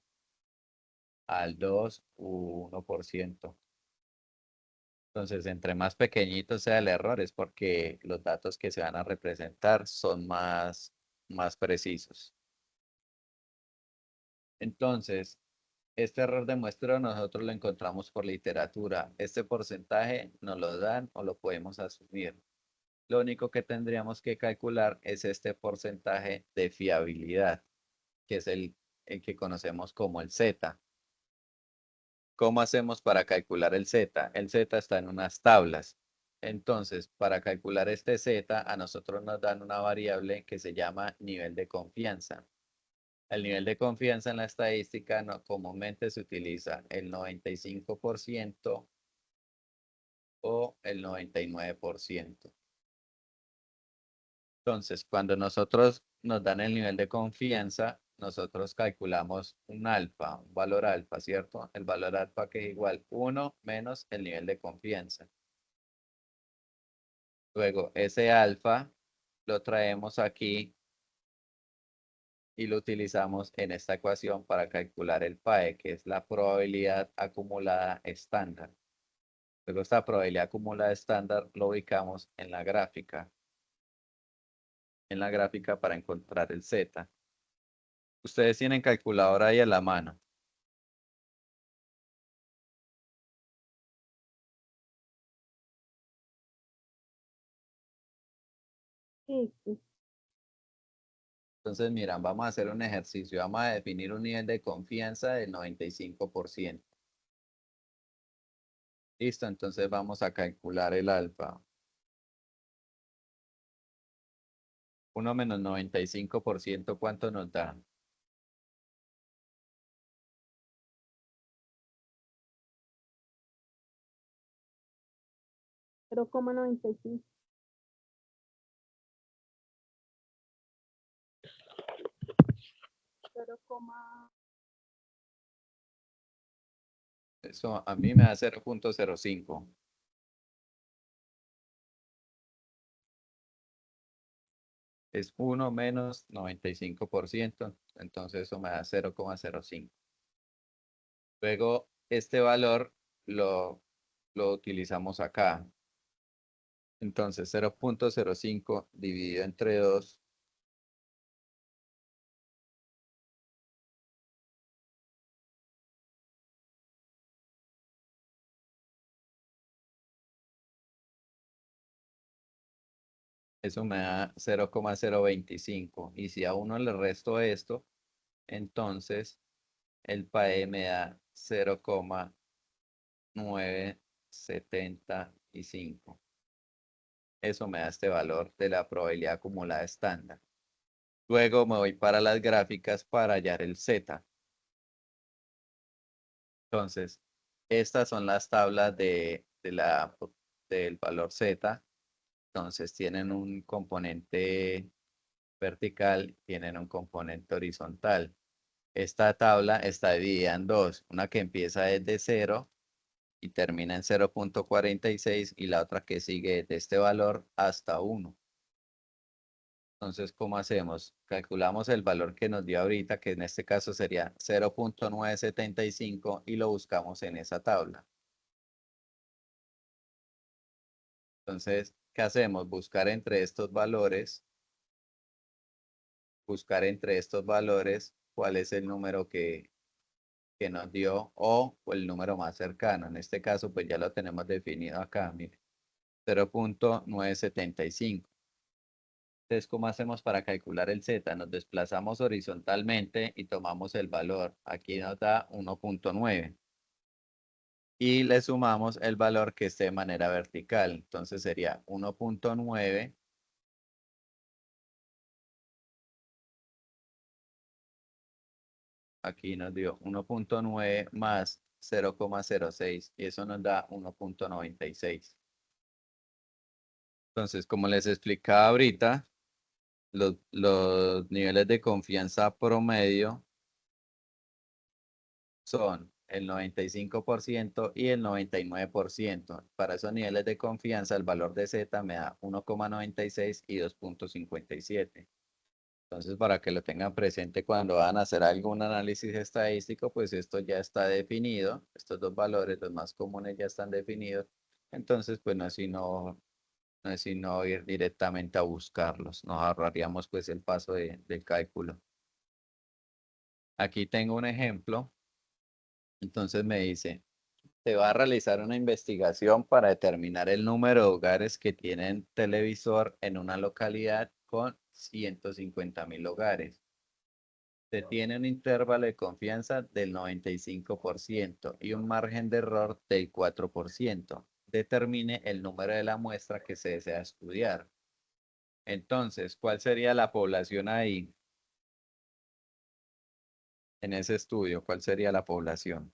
al 2 u 1%. Entonces, entre más pequeñito sea el error es porque los datos que se van a representar son más precisos. Entonces, este error de muestreo nosotros lo encontramos por literatura. Este porcentaje nos lo dan o lo podemos asumir. Lo único que tendríamos que calcular es este porcentaje de fiabilidad, que es el que conocemos como el Z. ¿Cómo hacemos para calcular el Z? El Z está en unas tablas. Entonces, para calcular este Z, a nosotros nos dan una variable que se llama nivel de confianza. El nivel de confianza en la estadística comúnmente se utiliza el 95% o el 99%. Entonces, cuando nosotros nos dan el nivel de confianza, nosotros calculamos un alfa, un valor alfa, ¿cierto? El valor alfa que es igual 1 menos el nivel de confianza. Luego, ese alfa lo traemos aquí y lo utilizamos en esta ecuación para calcular el PAE, que es la probabilidad acumulada estándar. Luego, esta probabilidad acumulada estándar lo ubicamos en la gráfica para encontrar el Z. Ustedes tienen calculadora ahí a la mano. Sí, sí. Entonces, miran, vamos a hacer un ejercicio. Vamos a definir un nivel de confianza del 95%. Listo, entonces vamos a calcular el alfa. 1 menos 95%, ¿cuánto nos da? Cero coma 95. Cero coma. Eso a mí me da 0.05. Es 1 menos 95%, entonces eso me da 0.05. Luego, este valor lo utilizamos acá. Entonces, 0.05 dividido entre 2. Eso me da 0.025. Y si a uno le resto esto, entonces el PAE me da 0.9 75. Eso me da este valor de la probabilidad acumulada estándar. Luego me voy para las gráficas para hallar el Z. Entonces, estas son las tablas del valor Z. Entonces, tienen un componente vertical, tienen un componente horizontal. Esta tabla está dividida en dos, una que empieza desde 0 y termina en 0.46 y la otra que sigue de este valor hasta 1. Entonces, ¿cómo hacemos? Calculamos el valor que nos dio ahorita, que en este caso sería 0.975 y lo buscamos en esa tabla. Entonces, ¿qué hacemos? Buscar entre estos valores cuál es el número que nos dio o el número más cercano. En este caso, pues ya lo tenemos definido acá, mire, 0.975. Entonces, ¿cómo hacemos para calcular el Z? Nos desplazamos horizontalmente y tomamos el valor. Aquí nos da 1.9. Y le sumamos el valor que esté de manera vertical. Entonces sería 1.9 aquí nos dio 1.9 más 0.06 y eso nos da 1.96. Entonces, como les explicaba ahorita, los niveles de confianza promedio son el 95% y el 99%. Para esos niveles de confianza, el valor de Z me da 1.96 y 2.57. Entonces, para que lo tengan presente cuando van a hacer algún análisis estadístico, pues esto ya está definido. Estos dos valores, los más comunes, ya están definidos. Entonces, pues no es sino ir directamente a buscarlos. Nos ahorraríamos pues el paso del cálculo. Aquí tengo un ejemplo. Entonces me dice, se va a realizar una investigación para determinar el número de hogares que tienen televisor en una localidad con 150.000 hogares. Se tiene un intervalo de confianza del 95% y un margen de error del 4%. Determine el número de la muestra que se desea estudiar. Entonces, ¿cuál sería la población ahí? En ese estudio, ¿cuál sería la población?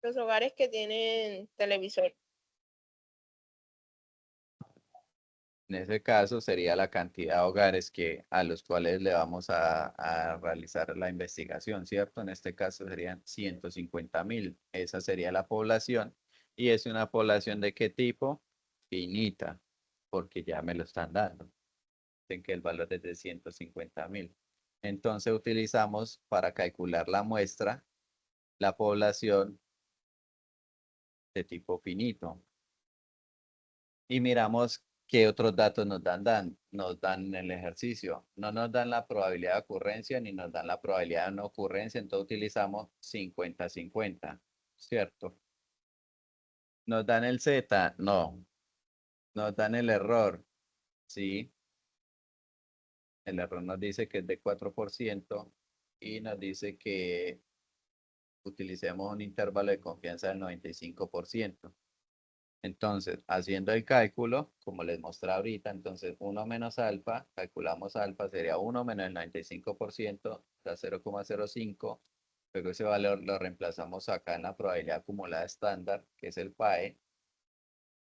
Los hogares que tienen televisor. En ese caso sería la cantidad de hogares a los cuales le vamos a realizar la investigación, ¿cierto? En este caso serían 150.000. Esa sería la población. ¿Y es una población de qué tipo? Finita, porque ya me lo están dando. En que el valor es de 150.000. Entonces utilizamos para calcular la muestra la población de tipo finito. Y miramos qué otros datos nos dan en el ejercicio. No nos dan la probabilidad de ocurrencia ni nos dan la probabilidad de no ocurrencia, entonces utilizamos 50-50, ¿cierto? ¿Nos dan el Z? No. ¿Nos dan el error? Sí. El error nos dice que es de 4% y nos dice que utilicemos un intervalo de confianza del 95%. Entonces, haciendo el cálculo, como les mostré ahorita, entonces 1 menos alfa, calculamos alfa, sería 1 menos el 95%, da 0,05. Luego ese valor lo reemplazamos acá en la probabilidad acumulada estándar, que es el PAE,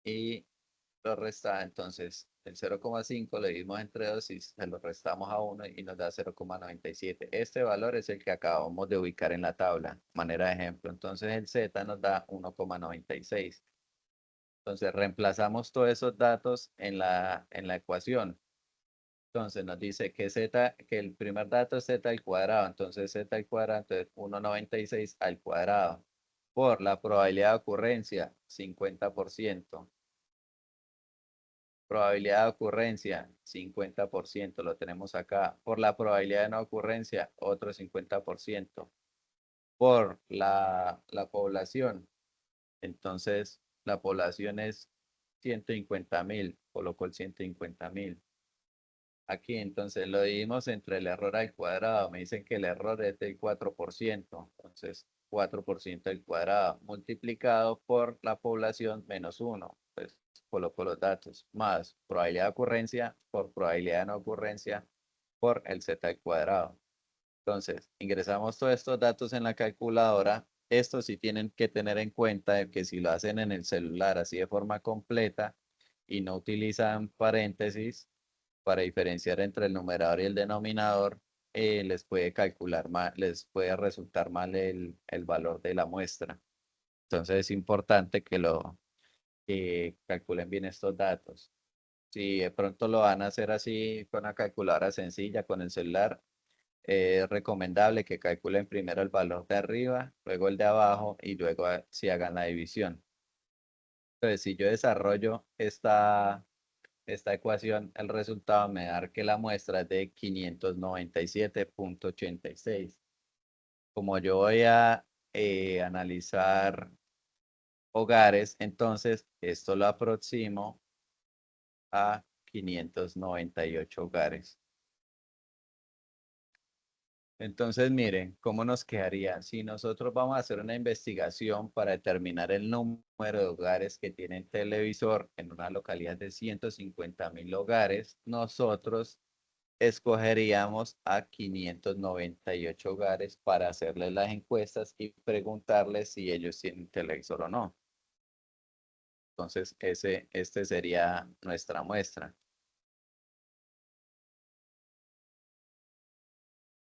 y lo resta, entonces el 0,5 lo dividimos entre 2 y se lo restamos a 1 y nos da 0,97. Este valor es el que acabamos de ubicar en la tabla, manera de ejemplo. Entonces el Z nos da 1,96. Entonces reemplazamos todos esos datos en la ecuación. Entonces nos dice que que el primer dato es z al cuadrado. Entonces z al cuadrado, entonces 1,96 al cuadrado. Por la probabilidad de ocurrencia, 50%. Probabilidad de ocurrencia, 50%. Lo tenemos acá. Por la probabilidad de no ocurrencia, otro 50%. Por la población. Entonces, la población es 150.000, colocó el 150.000. aquí, entonces lo dividimos entre el error al cuadrado. Me dicen que el error es del 4%. Entonces, 4% al cuadrado multiplicado por la población menos 1. Pues coloco los datos. Más probabilidad de ocurrencia por probabilidad de no ocurrencia por el z al cuadrado. Entonces, ingresamos todos estos datos en la calculadora. Esto sí tienen que tener en cuenta de que si lo hacen en el celular así de forma completa y no utilizan paréntesis para diferenciar entre el numerador y el denominador, les puede calcular mal, les puede resultar mal el valor de la muestra. Entonces es importante que calculen bien estos datos. Si de pronto lo van a hacer así con una calculadora sencilla, con el celular, es recomendable que calculen primero el valor de arriba, luego el de abajo y luego si hagan la división. Entonces, si yo desarrollo esta ecuación, el resultado me da que la muestra es de 597.86. Como yo voy a analizar hogares, entonces esto lo aproximo a 598 hogares. Entonces, miren, ¿cómo nos quedaría? Si nosotros vamos a hacer una investigación para determinar el número de hogares que tienen televisor en una localidad de 150.000 hogares, nosotros escogeríamos a 598 hogares para hacerles las encuestas y preguntarles si ellos tienen televisor o no. Entonces, este sería nuestra muestra.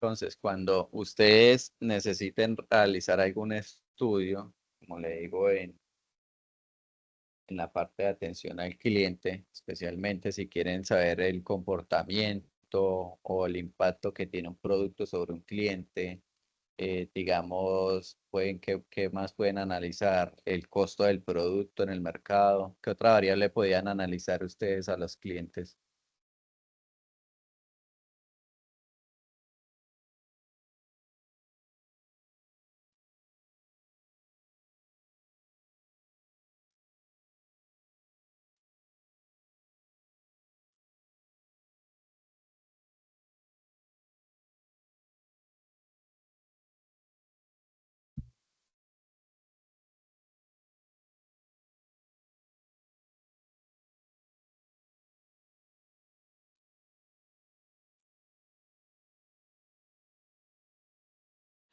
Entonces, cuando ustedes necesiten realizar algún estudio, como le digo, en la parte de atención al cliente, especialmente si quieren saber el comportamiento o el impacto que tiene un producto sobre un cliente, digamos, ¿qué más pueden analizar? El costo del producto en el mercado. ¿Qué otra variable podían analizar ustedes a los clientes?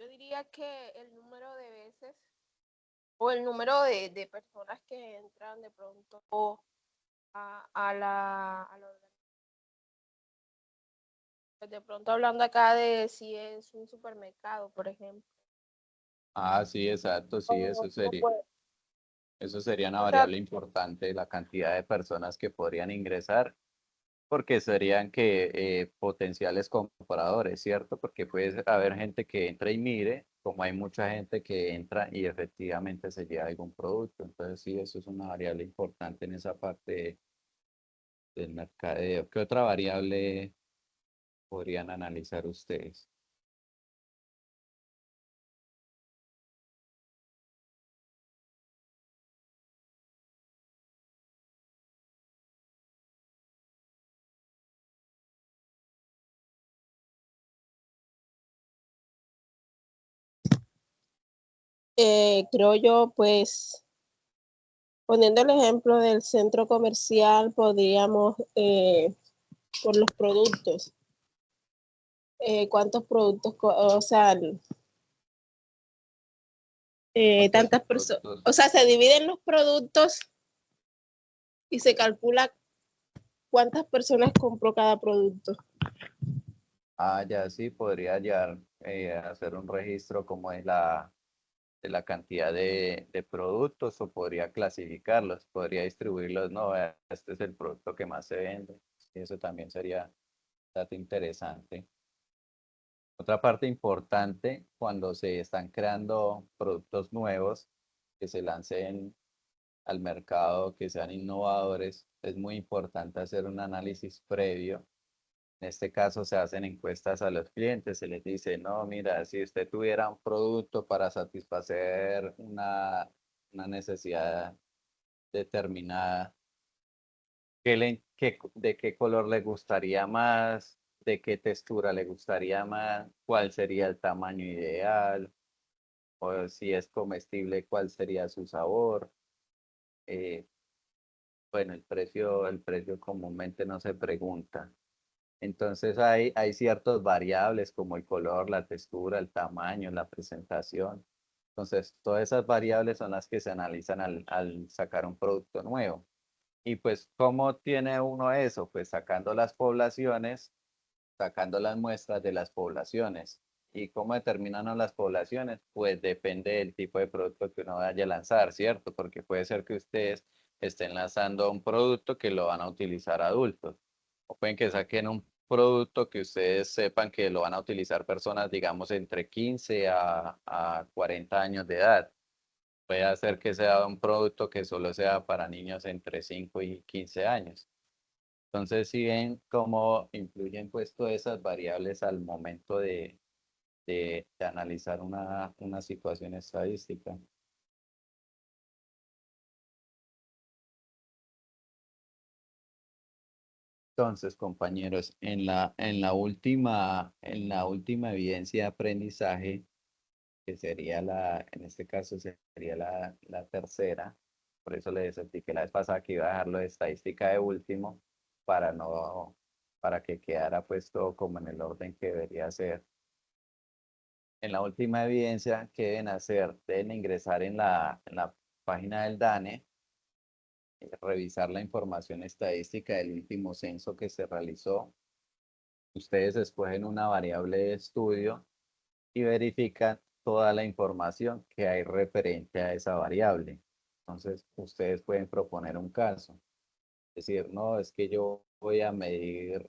Yo diría que el número de veces o el número de personas que entran de pronto a la organización. De pronto hablando acá de si es un supermercado, por ejemplo. Ah, sí, exacto, sí, O, o puede- eso sería una o sea, variable importante, la cantidad de personas que podrían ingresar, porque serían que potenciales compradores, ¿cierto? Porque puede haber gente que entra y mire, como hay mucha gente que entra y efectivamente se lleva algún producto. Entonces, sí, eso es una variable importante en esa parte del mercadeo. ¿Qué otra variable podrían analizar ustedes? creo yo, pues, poniendo el ejemplo del centro comercial, podríamos, por los productos, cuántos productos, o sea, ¿Cuántos tantas personas, productos? o sea, se dividen los productos y se calcula cuántas personas compró cada producto. Ah, ya sí, podría ya hacer un registro como de la cantidad de productos o podría clasificarlos, podría distribuirlos, no, vea, este es el producto que más se vende. Y eso también sería un dato interesante. Otra parte importante cuando se están creando productos nuevos que se lancen al mercado, que sean innovadores, es muy importante hacer un análisis previo. En este caso se hacen encuestas a los clientes, se les dice, no, mira, si usted tuviera un producto para satisfacer una necesidad determinada, de qué color le gustaría más, de qué textura le gustaría más, cuál sería el tamaño ideal, o si es comestible, cuál sería su sabor. Eh, bueno, el precio comúnmente no se pregunta. Entonces hay ciertas variables como el color, la textura, el tamaño, la presentación. Entonces, todas esas variables son las que se analizan al sacar un producto nuevo. Y pues, ¿cómo tiene uno eso? Pues sacando las poblaciones, sacando las muestras de las poblaciones. ¿Y cómo determinan uno las poblaciones? Pues depende del tipo de producto que uno vaya a lanzar, ¿cierto? Porque puede ser que ustedes estén lanzando un producto que lo van a utilizar adultos. O pueden que saquen un producto que ustedes sepan que lo van a utilizar personas, digamos, entre 15 a 40 años de edad. Puede hacer que sea un producto que solo sea para niños entre 5 y 15 años. Entonces, si ven cómo influyen pues todas esas variables al momento de analizar una situación estadística. Entonces, compañeros, en la última evidencia de aprendizaje, que sería en este caso sería la tercera, por eso les expliqué la vez pasada que iba a dejarlo de estadística de último, para no, para que quedara pues todo como en el orden que debería ser. En la última evidencia, ¿qué deben hacer? Deben ingresar en la página del DANE, revisar la información estadística del último censo que se realizó. Ustedes escogen una variable de estudio y verifican toda la información que hay referente a esa variable. Entonces, ustedes pueden proponer un caso. Es decir, no, es que yo voy a medir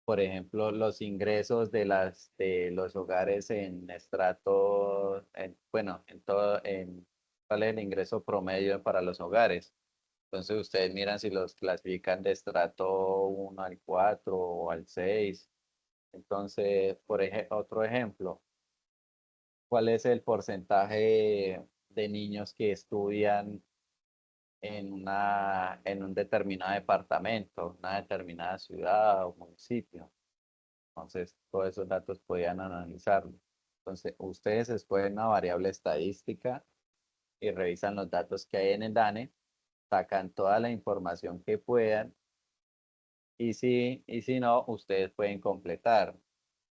por ejemplo, los ingresos de los hogares en estrato, bueno, cuál es el ingreso promedio para los hogares. Entonces ustedes miran si los clasifican de estrato 1 al 4 o al 6. Entonces, otro ejemplo, ¿cuál es el porcentaje de niños que estudian en un determinado departamento, una determinada ciudad o municipio? Entonces, todos esos datos podían analizarlo. Entonces, ustedes escogen una variable estadística y revisan los datos que hay en el DANE, sacan toda la información que puedan y si no, ustedes pueden completar.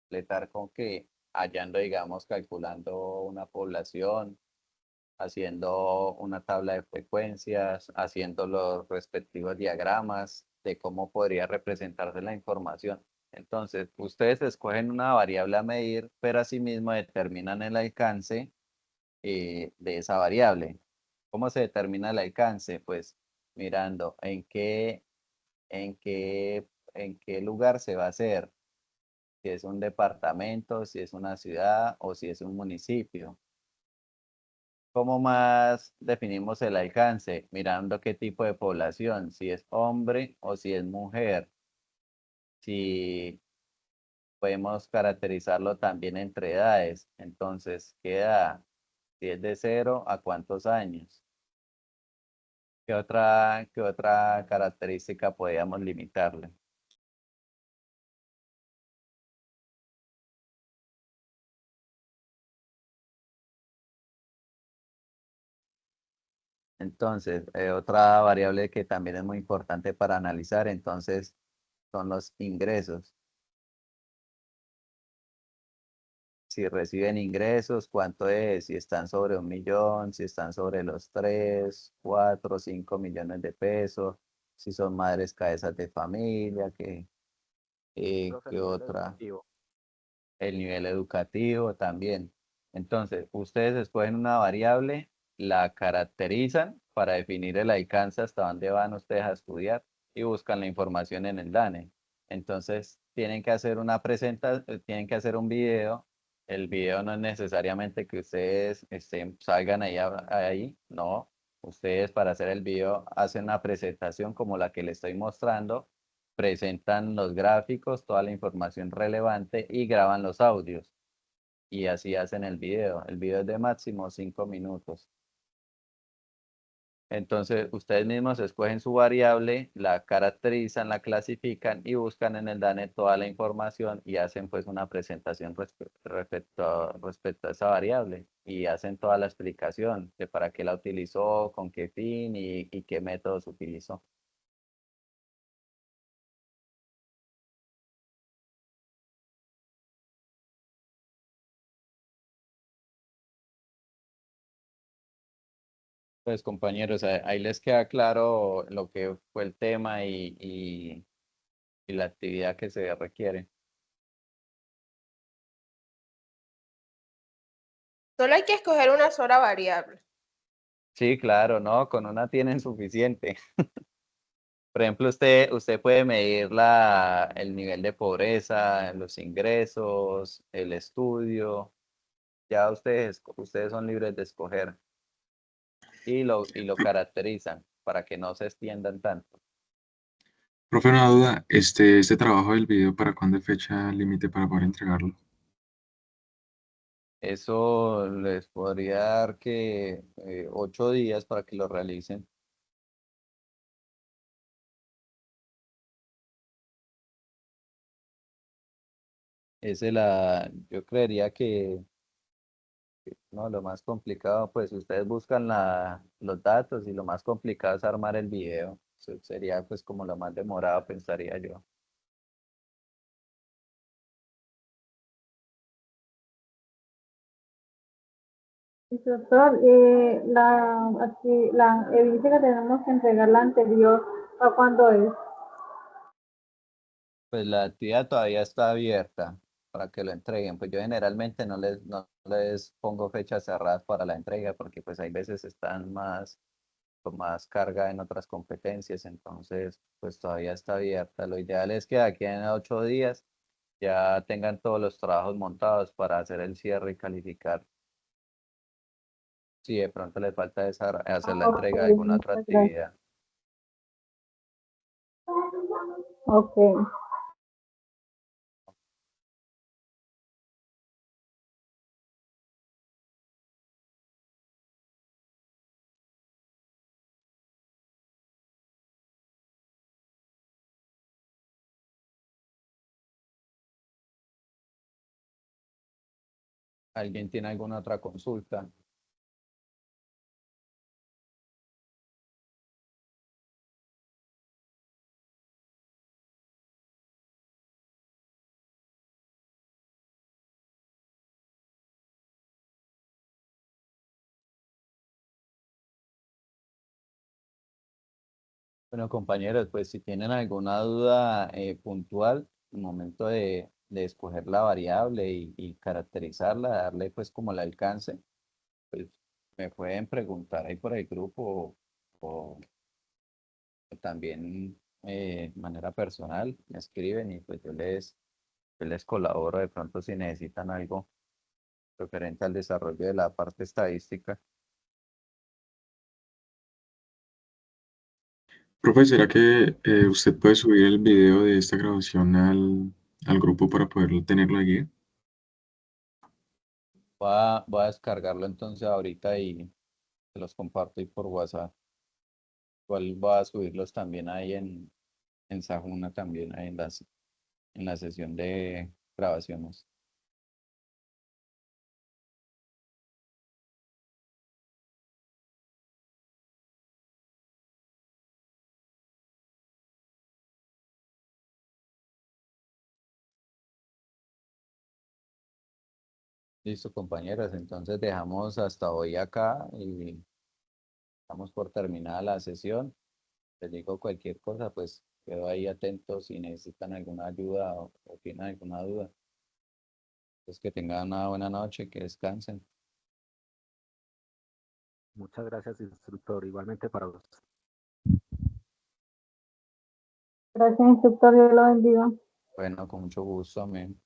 ¿Completar con que hallando, digamos, calculando una población, haciendo una tabla de frecuencias, haciendo los respectivos diagramas de cómo podría representarse la información. Entonces, ustedes escogen una variable a medir, pero asimismo determinan el alcance de esa variable. ¿Cómo se determina el alcance? Pues mirando en qué, en qué lugar se va a hacer, si es un departamento, si es una ciudad o si es un municipio. ¿Cómo más definimos el alcance? Mirando qué tipo de población, si es hombre o si es mujer. Si podemos caracterizarlo también entre edades. Entonces, ¿qué edad? Si es de 0 a cuántos años. Qué otra característica podríamos limitarle? Entonces, otra variable que también es muy importante para analizar, entonces, son los ingresos. Si reciben ingresos, cuánto es, si están sobre 1 millón, si están sobre los 3, 4, 5 millones de pesos, si son madres cabezas de familia, ¿qué otra? El nivel educativo también. Entonces, ustedes escogen una variable, la caracterizan para definir el alcance hasta dónde van ustedes a estudiar y buscan la información en el DANE. Entonces, tienen que hacer tienen que hacer un video. El video no es necesariamente que ustedes salgan ahí, no. Ustedes para hacer el video hacen una presentación como la que les estoy mostrando, presentan los gráficos, toda la información relevante y graban los audios. Y así hacen el video. El video es de máximo 5 minutos. Entonces, ustedes mismos escogen su variable, la caracterizan, la clasifican y buscan en el DANE toda la información y hacen pues una presentación respecto a esa variable y hacen toda la explicación de para qué la utilizó, con qué fin y qué métodos utilizó. Pues compañeros, ahí les queda claro lo que fue el tema y la actividad que se requiere. Solo hay que escoger una sola variable. Sí, claro, no, con una tienen suficiente. Por ejemplo, usted puede medir el nivel de pobreza, los ingresos, el estudio. Ya ustedes son libres de escoger y lo caracterizan para que no se extiendan tanto. Profe, una duda, este trabajo del video, ¿para cuándo hay fecha límite para poder entregarlo? Eso les podría dar que 8 días para que lo realicen. Yo creería que no, lo más complicado, pues ustedes buscan los datos y lo más complicado es armar el video. Eso sería pues como lo más demorado, pensaría yo. Instructor, la evidencia que tenemos que entregar la anterior, ¿a cuándo es? Pues la actividad todavía está abierta para que lo entreguen. Pues yo generalmente no les pongo fechas cerradas para la entrega porque pues hay veces están con más carga en otras competencias, entonces pues todavía está abierta. Lo ideal es que de aquí en 8 días ya tengan todos los trabajos montados para hacer el cierre y calificar. Si de pronto les falta hacer la Ok, entrega de alguna otra muchas gracias. actividad. Ok. ¿Alguien tiene alguna otra consulta? Bueno, compañeros, pues si tienen alguna duda puntual, el momento de escoger la variable y caracterizarla, darle pues como el alcance, pues me pueden preguntar ahí por el grupo o también de manera personal, me escriben y pues yo les colaboro de pronto si necesitan algo referente al desarrollo de la parte estadística. Profe, ¿será que usted puede subir el video de esta grabación al grupo para poderlo tenerlo allí? Voy a descargarlo entonces ahorita y se los comparto ahí por WhatsApp. Igual voy a subirlos también ahí en Sajuna también, ahí en la sesión de grabaciones. Listo, compañeras, entonces dejamos hasta hoy acá y estamos por terminada la sesión. Les digo cualquier cosa, pues quedo ahí atento si necesitan alguna ayuda o tienen alguna duda. Pues que tengan una buena noche, que descansen. Muchas gracias, instructor. Igualmente para usted. Gracias, instructor. Dios lo bendiga. Bueno, con mucho gusto, amén.